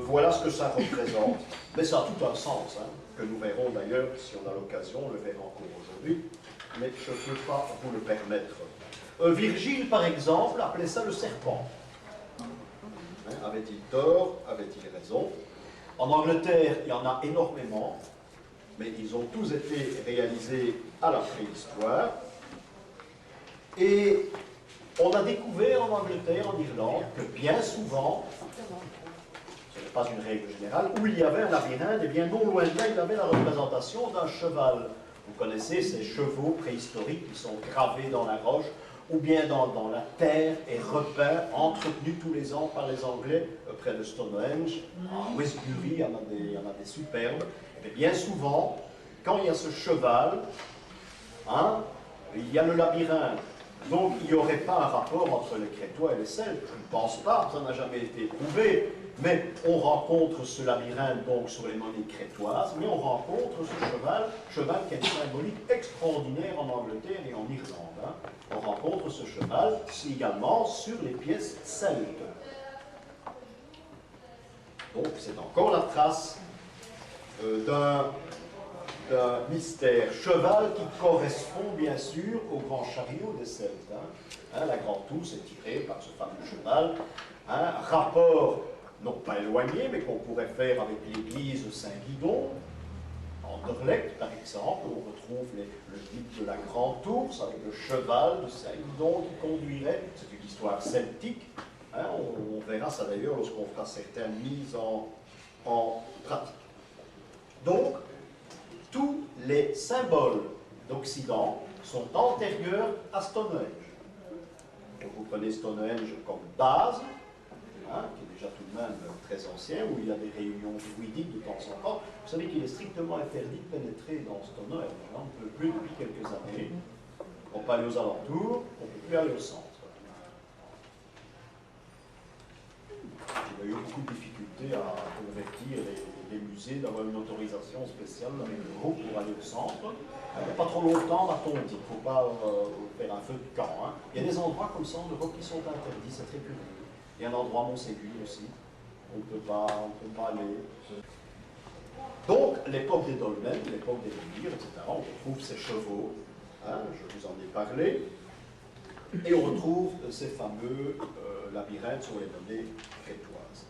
Speaker 1: Voilà ce que ça représente. Mais ça a tout un sens, hein, que nous verrons d'ailleurs, si on a l'occasion, on le verra encore aujourd'hui. Mais je ne peux pas vous le permettre. Virgile, par exemple, appelait ça le serpent. Hein, avait-il tort? Avait-il raison? En Angleterre, il y en a énormément, mais ils ont tous été réalisés à la préhistoire. Et on a découvert en Angleterre, en Irlande, que bien souvent, ce n'est pas une règle générale, où il y avait un labyrinthe, et bien non loin de là, il avait la représentation d'un cheval. Vous connaissez ces chevaux préhistoriques qui sont gravés dans la roche, ou bien dans la terre et repeints, entretenus tous les ans par les Anglais près de Stonehenge. En Westbury, il y en a des superbes. Et bien souvent, quand il y a ce cheval, hein, il y a le labyrinthe. Donc il n'y aurait pas un rapport entre les Crétois et les Celtes. Je ne pense pas, ça n'a jamais été prouvé. Mais on rencontre ce labyrinthe donc sur les monnaies crétoises, mais on rencontre ce cheval qui a une symbolique extraordinaire en Angleterre et en Irlande. Hein. On rencontre ce cheval également sur les pièces celtes. Donc c'est encore la trace d'un mystère. Cheval qui correspond bien sûr au grand chariot des Celtes. Hein, la grande tour est tirée par ce fameux cheval. Hein, rapport non pas éloigné, mais qu'on pourrait faire avec l'église Saint-Guidon. En Anderlecht, par exemple, on retrouve le mythe de la grande ours avec le cheval de Saint-Guidon qui conduirait. C'est une histoire celtique. Hein, on verra ça d'ailleurs lorsqu'on fera certaines mises en pratique. Donc, tous les symboles d'Occident sont antérieurs à Stonehenge. Donc, vous prenez Stonehenge comme base, hein, qui est déjà tout de même très ancien, où il y a des réunions druidiques de temps en temps. Vous savez qu'il est strictement interdit de pénétrer dans Stonehenge. Hein, on ne peut plus depuis quelques années. On peut aller aux alentours, on ne peut plus aller au centre. Il y a eu beaucoup de difficultés à convertir les musées, d'avoir une autorisation spéciale avec le groupe pour aller au centre. Il n'y a pas trop longtemps, m'a-t-on dit, il ne faut pas faire un feu de camp. Hein. Il y a des endroits comme ça en Europe qui sont interdits, c'est très curieux. Il y a un endroit à Montségur aussi, on ne peut pas aller. Donc, l'époque des dolmens, l'époque des lyres, etc., on retrouve ces chevaux, hein, je vous en ai parlé, et on retrouve ces fameux labyrinthes sur les monnaies crétoises.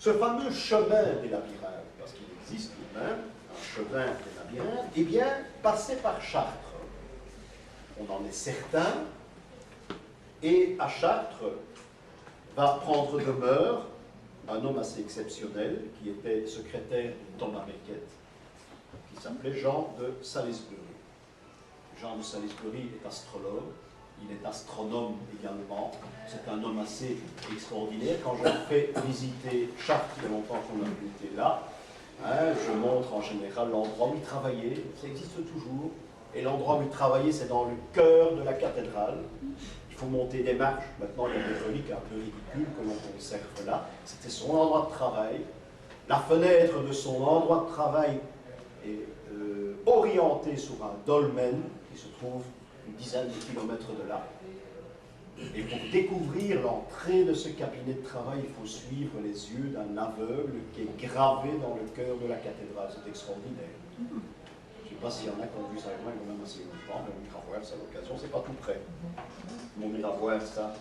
Speaker 1: Ce fameux chemin des labyrinthes, parce qu'il existe tout de même, un chemin des labyrinthes, eh bien, passé par Chartres. On en est certain, et à Chartres, va prendre demeure un homme assez exceptionnel qui était secrétaire de Thomas Becket, qui s'appelait Jean de Salisbury. Jean de Salisbury est astrologue, il est astronome également. C'est un homme assez extraordinaire. Quand je fais visiter Chartres, il y a longtemps qu'on a été là, hein, je montre en général l'endroit où il travaillait, ça existe toujours. Et l'endroit où il travaillait, c'est dans le cœur de la cathédrale. Il faut monter des marches. Maintenant, il y a des reliques un peu ridicules que l'on conserve là. C'était son endroit de travail. La fenêtre de son endroit de travail est orientée sur un dolmen qui se trouve une dizaine de kilomètres de là. Et pour découvrir l'entrée de ce cabinet de travail, il faut suivre les yeux d'un aveugle qui est gravé dans le cœur de la cathédrale. C'est extraordinaire. Je ne sais pas s'il y en a qui ont vu ça avec moi, quand même assez longtemps, mais on ira voir ça à l'occasion, c'est pas tout près. On ira voir ça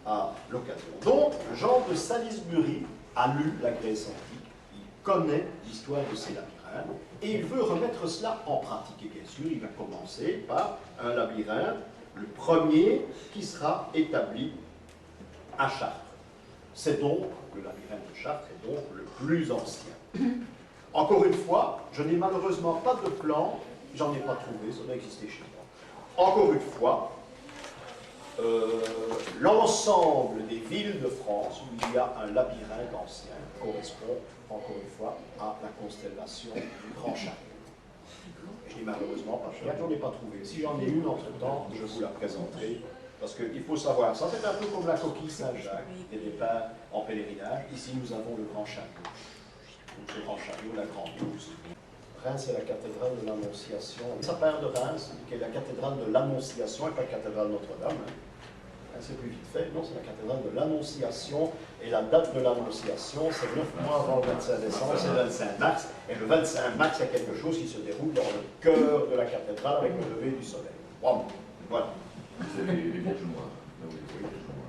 Speaker 1: à l'occasion. Donc, Jean de Salisbury a lu la Grèce antique, il connaît l'histoire de ces labyrinthes, et il veut remettre cela en pratique. Et bien sûr, il va commencer par un labyrinthe, le premier qui sera établi à Chartres. C'est donc, le labyrinthe de Chartres est donc le plus ancien. Encore une fois, je n'ai malheureusement pas de plan, j'en ai pas trouvé, ça doit exister chez moi. Encore une fois, l'ensemble des villes de France où il y a un labyrinthe ancien correspond, encore une fois, à la constellation du Grand Chariot. Je n'ai malheureusement pas cherché, j'en ai pas trouvé. Si j'en ai une entre-temps, je vous la présenterai. Parce qu'il faut savoir, ça c'est un peu comme la coquille Saint-Jacques, des départs en pèlerinage. Ici nous avons le Grand Chariot. Donc ce Grand Chariot, la Grande Douce. Reims, c'est la cathédrale de l'Annonciation. Ça part de Reims, qui est la cathédrale de l'Annonciation, et pas la cathédrale Notre-Dame. C'est plus vite fait. Non, c'est la cathédrale de l'Annonciation. Et la date de l'Annonciation, c'est 9 mois avant le 25 décembre, c'est le 25 mars. Et le 25 mars, il y a quelque chose qui se déroule dans le cœur de la cathédrale avec le lever du soleil. Wow. Voilà.
Speaker 2: C'est les Vierges Noires.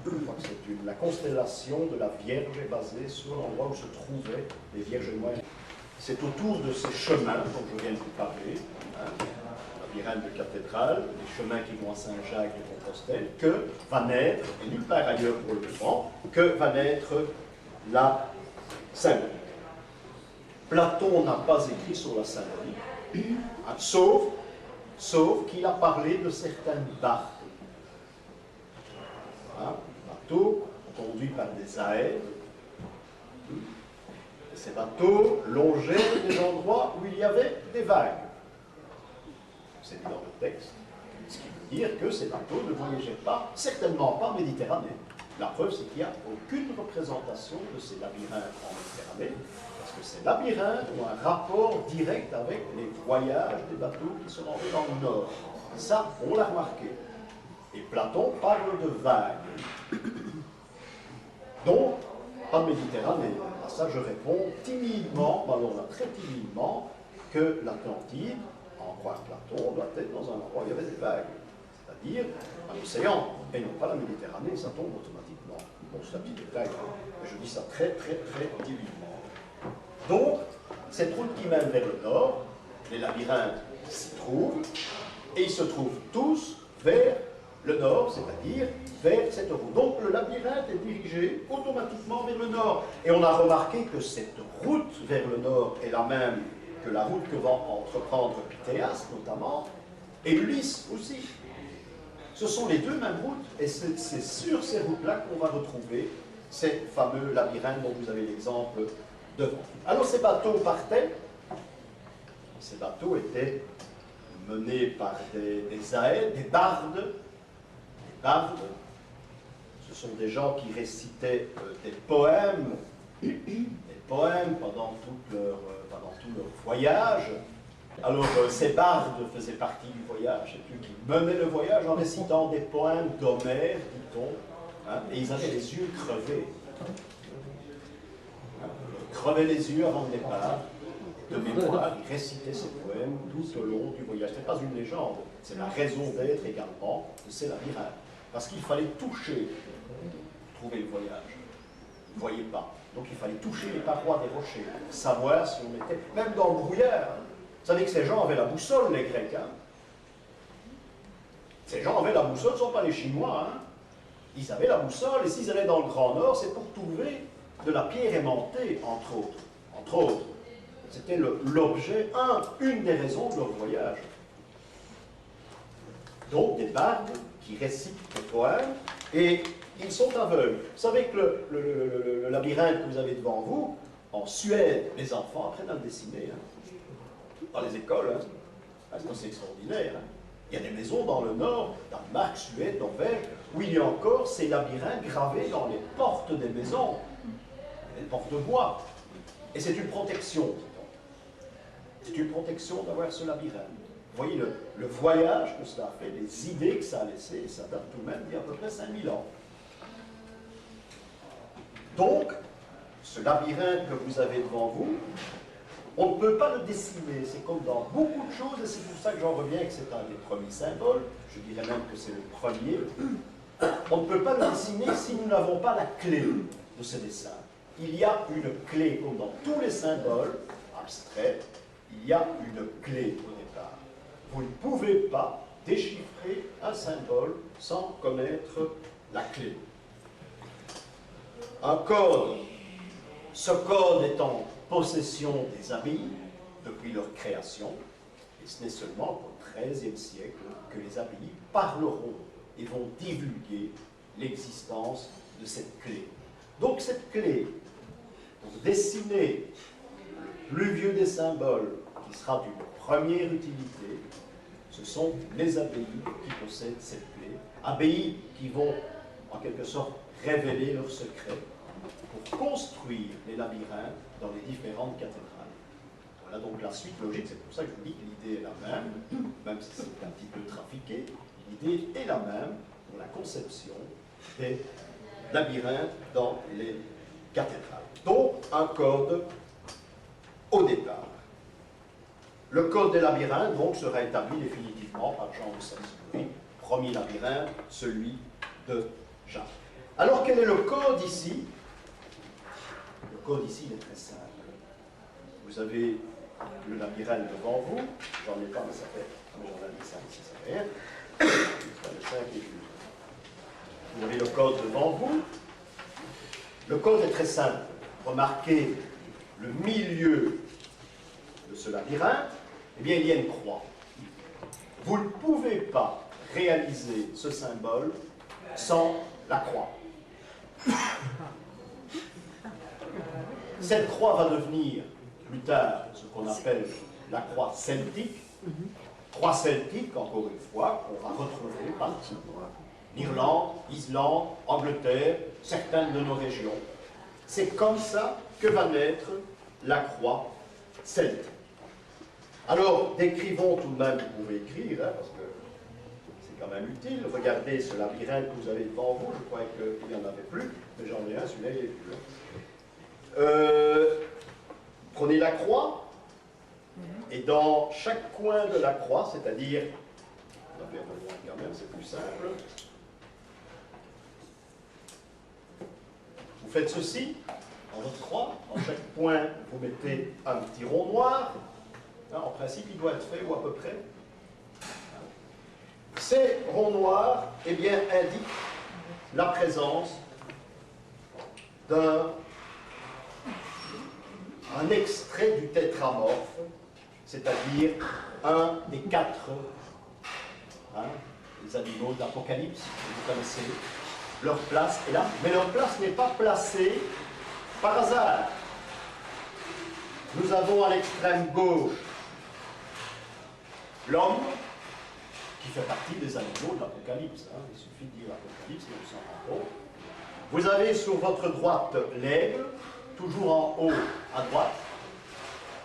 Speaker 1: Je crois que c'est la constellation de la Vierge est basée sur l'endroit où se trouvaient les Vierges Noires. C'est autour de ces chemins dont je viens de vous parler, hein, labyrinthe de cathédrale, les chemins qui vont à Saint-Jacques de Compostelle, que va naître, et nulle part ailleurs pour le moment, que va naître la Saint-Denis. Platon n'a pas écrit sur la Saint-Denis, hein, sauf qu'il a parlé de certaines barques. Hein, bateaux conduits par des aèdes. Ces bateaux longeaient des endroits où il y avait des vagues. C'est dit dans le texte. Ce qui veut dire que ces bateaux ne voyageaient pas, certainement pas en Méditerranée. La preuve, c'est qu'il n'y a aucune représentation de ces labyrinthes en Méditerranée, parce que ces labyrinthes ont un rapport direct avec les voyages des bateaux qui se rendaient dans le nord. Ça, on l'a remarqué. Et Platon parle de vagues. Donc, pas de Méditerranée. À ça, je réponds timidement, alors là, très timidement, que l'Atlantide, en croire Platon, doit être dans un endroit où il y avait des vagues. C'est-à-dire un océan, et non pas la Méditerranée, ça tombe automatiquement. Bon, c'est un petit détail, hein, mais je dis ça très, très, très timidement. Donc, cette route qui mène vers le nord, les labyrinthes s'y trouvent, et ils se trouvent tous vers le nord, c'est-à-dire vers cette route. Donc le labyrinthe est dirigé automatiquement vers le nord. Et on a remarqué que cette route vers le nord est la même que la route que va entreprendre Pythéas, notamment, et Ulysse aussi. Ce sont les deux mêmes routes, et c'est sur ces routes-là qu'on va retrouver ces fameux labyrinthes dont vous avez l'exemple devant. Alors ces bateaux partaient, ces bateaux étaient menés par des aèdes, des bardes. Les bardes, ce sont des gens qui récitaient des poèmes pendant tout leur voyage. Alors, ces bardes faisaient partie du voyage, c'est eux qui menaient le voyage en récitant des poèmes d'Homère, dit-on, hein, et ils avaient les yeux crevés. Ils crevaient les yeux avant le départ. De mémoire, ils récitaient ces poèmes tout au long du voyage. Ce n'est pas une légende, c'est la raison d'être également de ces labyrinthes. Parce qu'il fallait toucher pour trouver le voyage. Vous ne voyez pas. Donc il fallait toucher les parois des rochers, savoir si on était, même dans le brouillard. Vous savez que ces gens avaient la boussole, les Grecs. Hein? Ces gens avaient la boussole, ce ne sont pas les Chinois. Hein? Ils avaient la boussole, et s'ils allaient dans le Grand Nord, c'est pour trouver de la pierre aimantée, entre autres. Entre autres. C'était l'objet, une des raisons de leur voyage. Donc, des bardes qui récitent des poèmes, et ils sont aveugles. Vous savez que le labyrinthe que vous avez devant vous, en Suède, les enfants apprennent à le dessiner. Hein. Dans les écoles, hein. Parce que c'est extraordinaire. Hein. Il y a des maisons dans le nord, Danemark, Suède, Norvège, où il y a encore ces labyrinthes gravés dans les portes des maisons, les portes de bois. Et c'est une protection. C'est une protection d'avoir ce labyrinthe. Vous voyez le voyage que cela a fait, les idées que ça a laissées, et ça date tout de même d'il y a à peu près 5000 ans. Donc, ce labyrinthe que vous avez devant vous, on ne peut pas le dessiner. C'est comme dans beaucoup de choses, et c'est pour ça que j'en reviens que c'est un des premiers symboles. Je dirais même que c'est le premier. On ne peut pas le dessiner si nous n'avons pas la clé de ce dessin. Il y a une clé, comme dans tous les symboles abstraits, il y a une clé au départ. Vous ne pouvez pas déchiffrer un symbole sans connaître la clé. Un code, ce code est en possession des abbayes depuis leur création, et ce n'est seulement au XIIIe siècle que les abbayes parleront et vont divulguer l'existence de cette clé. Donc cette clé, pour dessiner le plus vieux des symboles, qui sera d'une première utilité, ce sont les abbayes qui possèdent cette clé, abbayes qui vont en quelque sorte révéler leurs secrets pour construire les labyrinthes dans les différentes cathédrales. Voilà donc la suite logique, c'est pour ça que je vous dis que l'idée est la même si c'est un petit peu trafiqué, l'idée est la même pour la conception des labyrinthes dans les cathédrales. Donc un code au départ. Le code des labyrinthes donc sera établi définitivement par Jean de Salisbury, premier labyrinthe, celui de Jean. Alors quel est le code ici? Le code ici il est très simple. Vous avez le labyrinthe devant vous, j'en ai pas mais ça fait, j'en ai mis ça ici, ça fait rien. Le 5 et 12. Vous avez le code devant vous. Le code est très simple. Remarquez le milieu de ce labyrinthe, eh bien il y a une croix. Vous ne pouvez pas réaliser ce symbole sans la croix. Cette croix va devenir plus tard ce qu'on appelle la croix celtique. Croix celtique, encore une fois, qu'on va retrouver partout. Irlande, Islande, Angleterre, certaines de nos régions. C'est comme ça que va naître la croix celtique. Alors, décrivons tout de même, vous pouvez écrire, hein, parce que c'est quand même utile. Regardez ce labyrinthe que vous avez devant vous, je crois qu'il n'y en avait plus, mais j'en ai un, celui-là il est plus. Prenez la croix, et dans chaque coin de la croix, c'est-à-dire, on va faire de loin quand même, c'est plus simple. Vous faites ceci, dans votre croix, dans chaque point, vous mettez un petit rond noir. En principe, il doit être fait, ou à peu près. Ces ronds noirs, eh bien, indiquent la présence d'un extrait du tétramorphe, c'est-à-dire un des 4 les animaux de l'Apocalypse, que vous connaissez. Leur place est là, mais leur place n'est pas placée par hasard. Nous avons à l'extrême gauche l'homme, qui fait partie des animaux de l'Apocalypse. Il suffit de dire l'Apocalypse et on s'en rend compte. Vous avez sur votre droite l'aigle, toujours en haut à droite.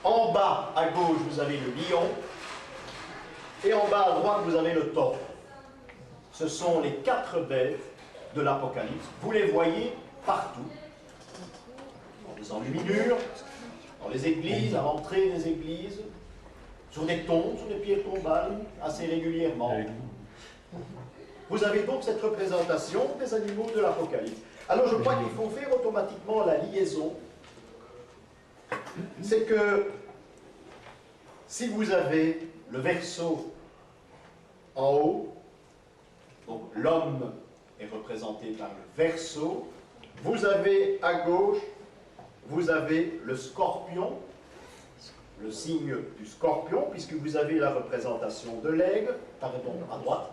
Speaker 1: En bas à gauche, vous avez le lion. Et en bas à droite, vous avez le taureau. Ce sont les 4 bêtes de l'Apocalypse. Vous les voyez partout. Dans des enluminures, dans les églises, à l'entrée des églises, sur des tombes, sur des pierres tombales, assez régulièrement. Vous avez donc cette représentation des animaux de l'Apocalypse. Alors je crois qu'il faut faire automatiquement la liaison. C'est que si vous avez le verso en haut, donc l'homme est représenté par le Verseau. Vous avez à gauche, vous avez le Scorpion, le signe du Scorpion, puisque vous avez la représentation de l'aigle, pardon, à droite.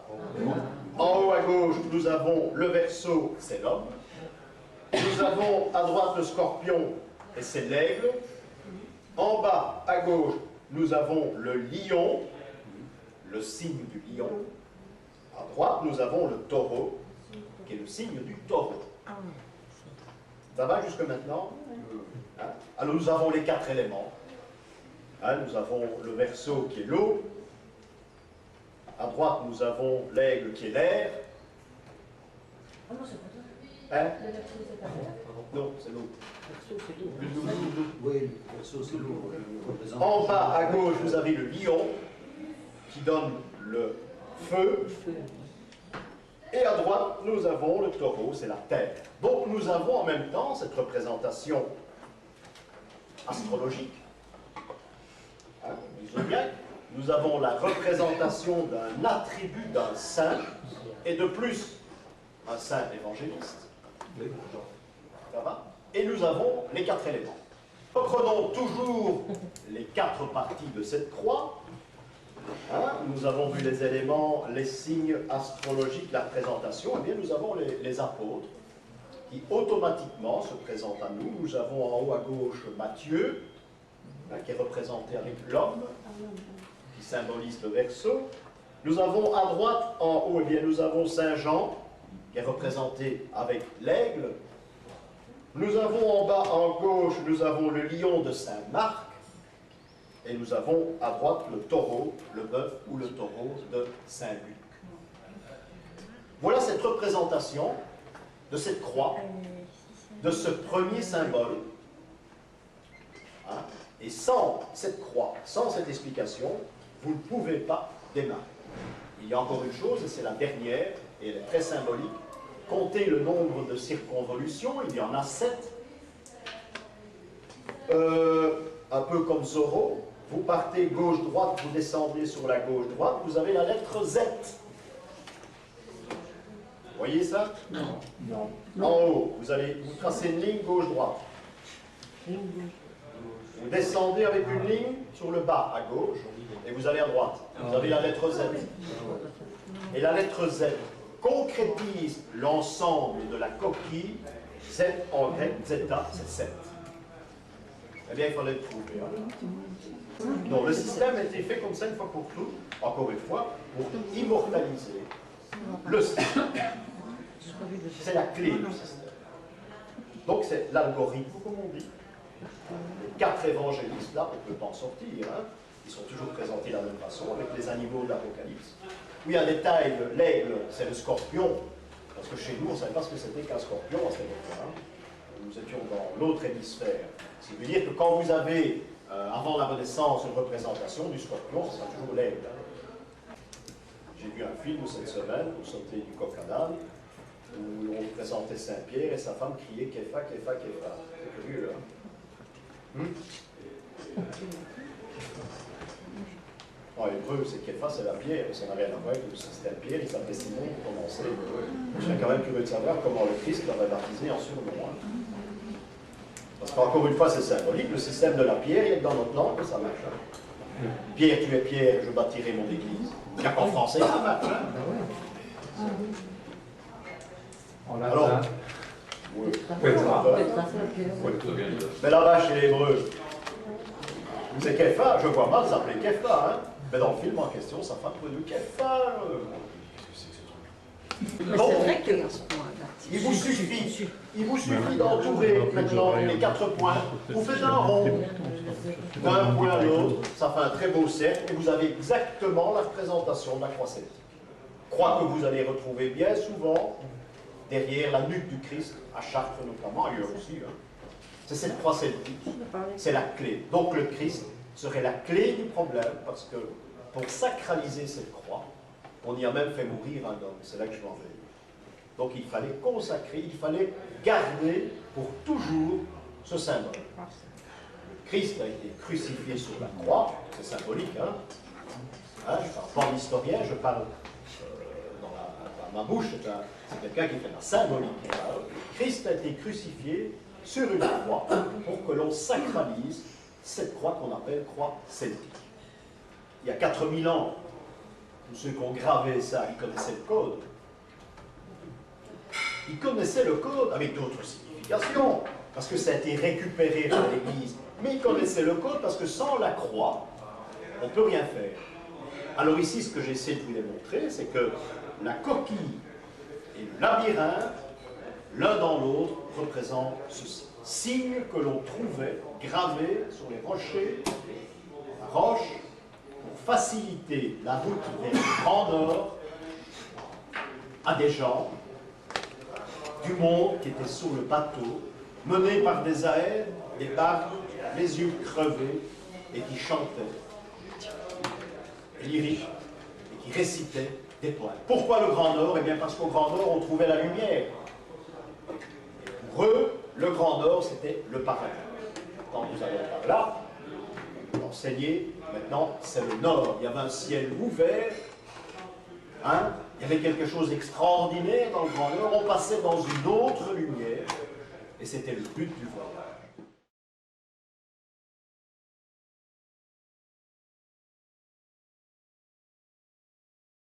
Speaker 1: En haut à gauche, nous avons le Verseau, c'est l'homme. Nous avons à droite le Scorpion, et c'est l'aigle. En bas à gauche, nous avons le lion, le signe du lion. À droite, nous avons le taureau, qui est le signe du taureau. Ça va jusque maintenant? Hein? Alors nous avons les 4 éléments. Hein, nous avons le Verseau qui est l'eau. À droite, nous avons l'aigle qui est l'air.
Speaker 3: Ah non, c'est pas ça.
Speaker 1: Hein?
Speaker 3: Le Verseau, c'est pas l'air.
Speaker 1: Non, c'est l'eau.
Speaker 3: Verseau, c'est l'eau.
Speaker 4: Oui, le Verseau, c'est l'eau. représente-
Speaker 1: En bas à gauche, vous avez le lion qui donne le feu. Et à droite, nous avons le taureau, c'est la terre. Donc nous avons en même temps cette représentation astrologique. Hein, disons bien, nous avons la représentation d'un attribut d'un saint, et de plus, un saint évangéliste. Ça va? Et nous avons les 4 éléments. Reprenons toujours les 4 parties de cette croix. Hein, nous avons vu les éléments, les signes astrologiques, la représentation. Eh bien, nous avons les apôtres qui automatiquement se présentent à nous. Nous avons en haut à gauche Matthieu, hein, qui est représenté avec l'homme, qui symbolise le Verseau. Nous avons à droite, en haut, eh bien, nous avons Saint Jean, qui est représenté avec l'aigle. Nous avons en bas, en gauche, nous avons le lion de Saint Marc. Et nous avons à droite le taureau, le bœuf ou le taureau de Saint-Luc. Voilà cette représentation de cette croix, de ce premier symbole. Hein? Et sans cette croix, sans cette explication, vous ne pouvez pas démarrer. Il y a encore une chose, et c'est la dernière, et elle est très symbolique. Comptez le nombre de circonvolutions, il y en a 7. Un peu comme Zorro. Vous partez gauche-droite, vous descendez sur la gauche-droite, vous avez la lettre Z. Vous voyez ça?
Speaker 3: Non.
Speaker 1: En haut, vous tracez une ligne gauche-droite. Vous descendez avec une ligne sur le bas, à gauche, et vous allez à droite. Vous avez la lettre Z. Et la lettre Z concrétise l'ensemble de la coquille. Z en grec, zeta, c'est 7. Eh bien, il fallait le trouver. Hein. Donc, le système a été fait comme ça une fois pour toutes, encore une fois, pour immortaliser le système. C'est la clé du système. Donc, c'est l'algorithme, comme on dit. Les 4 évangélistes, là, on ne peut pas en sortir. Hein. Ils sont toujours présentés de la même façon, avec les animaux de l'Apocalypse. Oui, un détail, l'aigle, c'est le scorpion. Parce que chez nous, on ne savait pas ce que c'était qu'un scorpion à cette époque-là. Hein. Nous étions dans l'autre hémisphère. Ce qui veut dire que quand vous avez, avant la Renaissance, une représentation du scorpion, ce sera toujours l'aigle. Hein. J'ai vu un film cette semaine, au sauter du coq à l'âne, où on présentait Saint-Pierre et sa femme criait « Képha, Képha, Képha ». C'est curieux, hein? En hébreu, c'est Képha, c'est la pierre, ça n'a rien à voir avec le système Pierre, il s'appelait Simon pour commencer. Je serais quand même curieux de savoir comment le Christ l'aurait baptisé en surnom. Hein. Parce qu'encore une fois, c'est symbolique, le système de la pierre, il y a que dans notre langue que ça marche. Hein. Pierre, tu es pierre, je bâtirai mon église. Il n'y a qu'en français, ça marche. Hein.
Speaker 5: En
Speaker 1: Alors,
Speaker 5: latin.
Speaker 1: oui.
Speaker 5: Petra.
Speaker 1: Oui. Mais là-bas, chez les Hébreux, c'est Képha, je vois mal s'appeler Képha, hein. Mais dans le film en question, sa femme trouve Képha.
Speaker 3: Mais c'est vrai que
Speaker 1: Il vous suffit d'entourer maintenant les 4 points. Vous faites un rond d'un point à l'autre, ça fait un très beau cercle, et vous avez exactement la représentation de la croix celtique. Croix que vous allez retrouver bien souvent derrière la nuque du Christ, à Chartres notamment, ailleurs aussi. Hein. C'est cette croix celtique, c'est la clé. Donc le Christ serait la clé du problème, parce que pour sacraliser cette croix, on y a même fait mourir un homme, c'est là que je m'en vais. Donc il fallait consacrer, il fallait garder pour toujours ce symbole. Le Christ a été crucifié sur la croix, c'est symbolique, hein. Hein, je ne parle pas d'historien, je parle dans ma bouche, c'est quelqu'un qui fait la symbolique. Christ a été crucifié sur une croix pour que l'on sacralise cette croix qu'on appelle croix celtique. Il y a 4000 ans, tous ceux qui ont gravé ça, ils connaissaient le code. Ils connaissaient le code avec d'autres significations, parce que ça a été récupéré par l'Église. Mais ils connaissaient le code parce que sans la croix, on ne peut rien faire. Alors ici, ce que j'essaie de vous démontrer, c'est que la coquille et le labyrinthe, l'un dans l'autre, représentent ceci. Signes que l'on trouvait gravés sur les rochers, la roche, pour faciliter la route vers le Grand Nord à des gens du monde qui étaient sur le bateau, menés par des aèdes, des barques, les yeux crevés, et qui chantaient, lyriques, et qui récitaient des poèmes. Pourquoi le Grand Nord? Eh bien parce qu'au Grand Nord, on trouvait la lumière. Pour eux, le Grand Nord, c'était le paradis. Quand nous allons par là, enseigner, maintenant, c'est le Nord. Il y avait un ciel ouvert, hein? Il y avait quelque chose d'extraordinaire dans le Grand Nord. On passait dans une autre lumière, et c'était le but du voyage.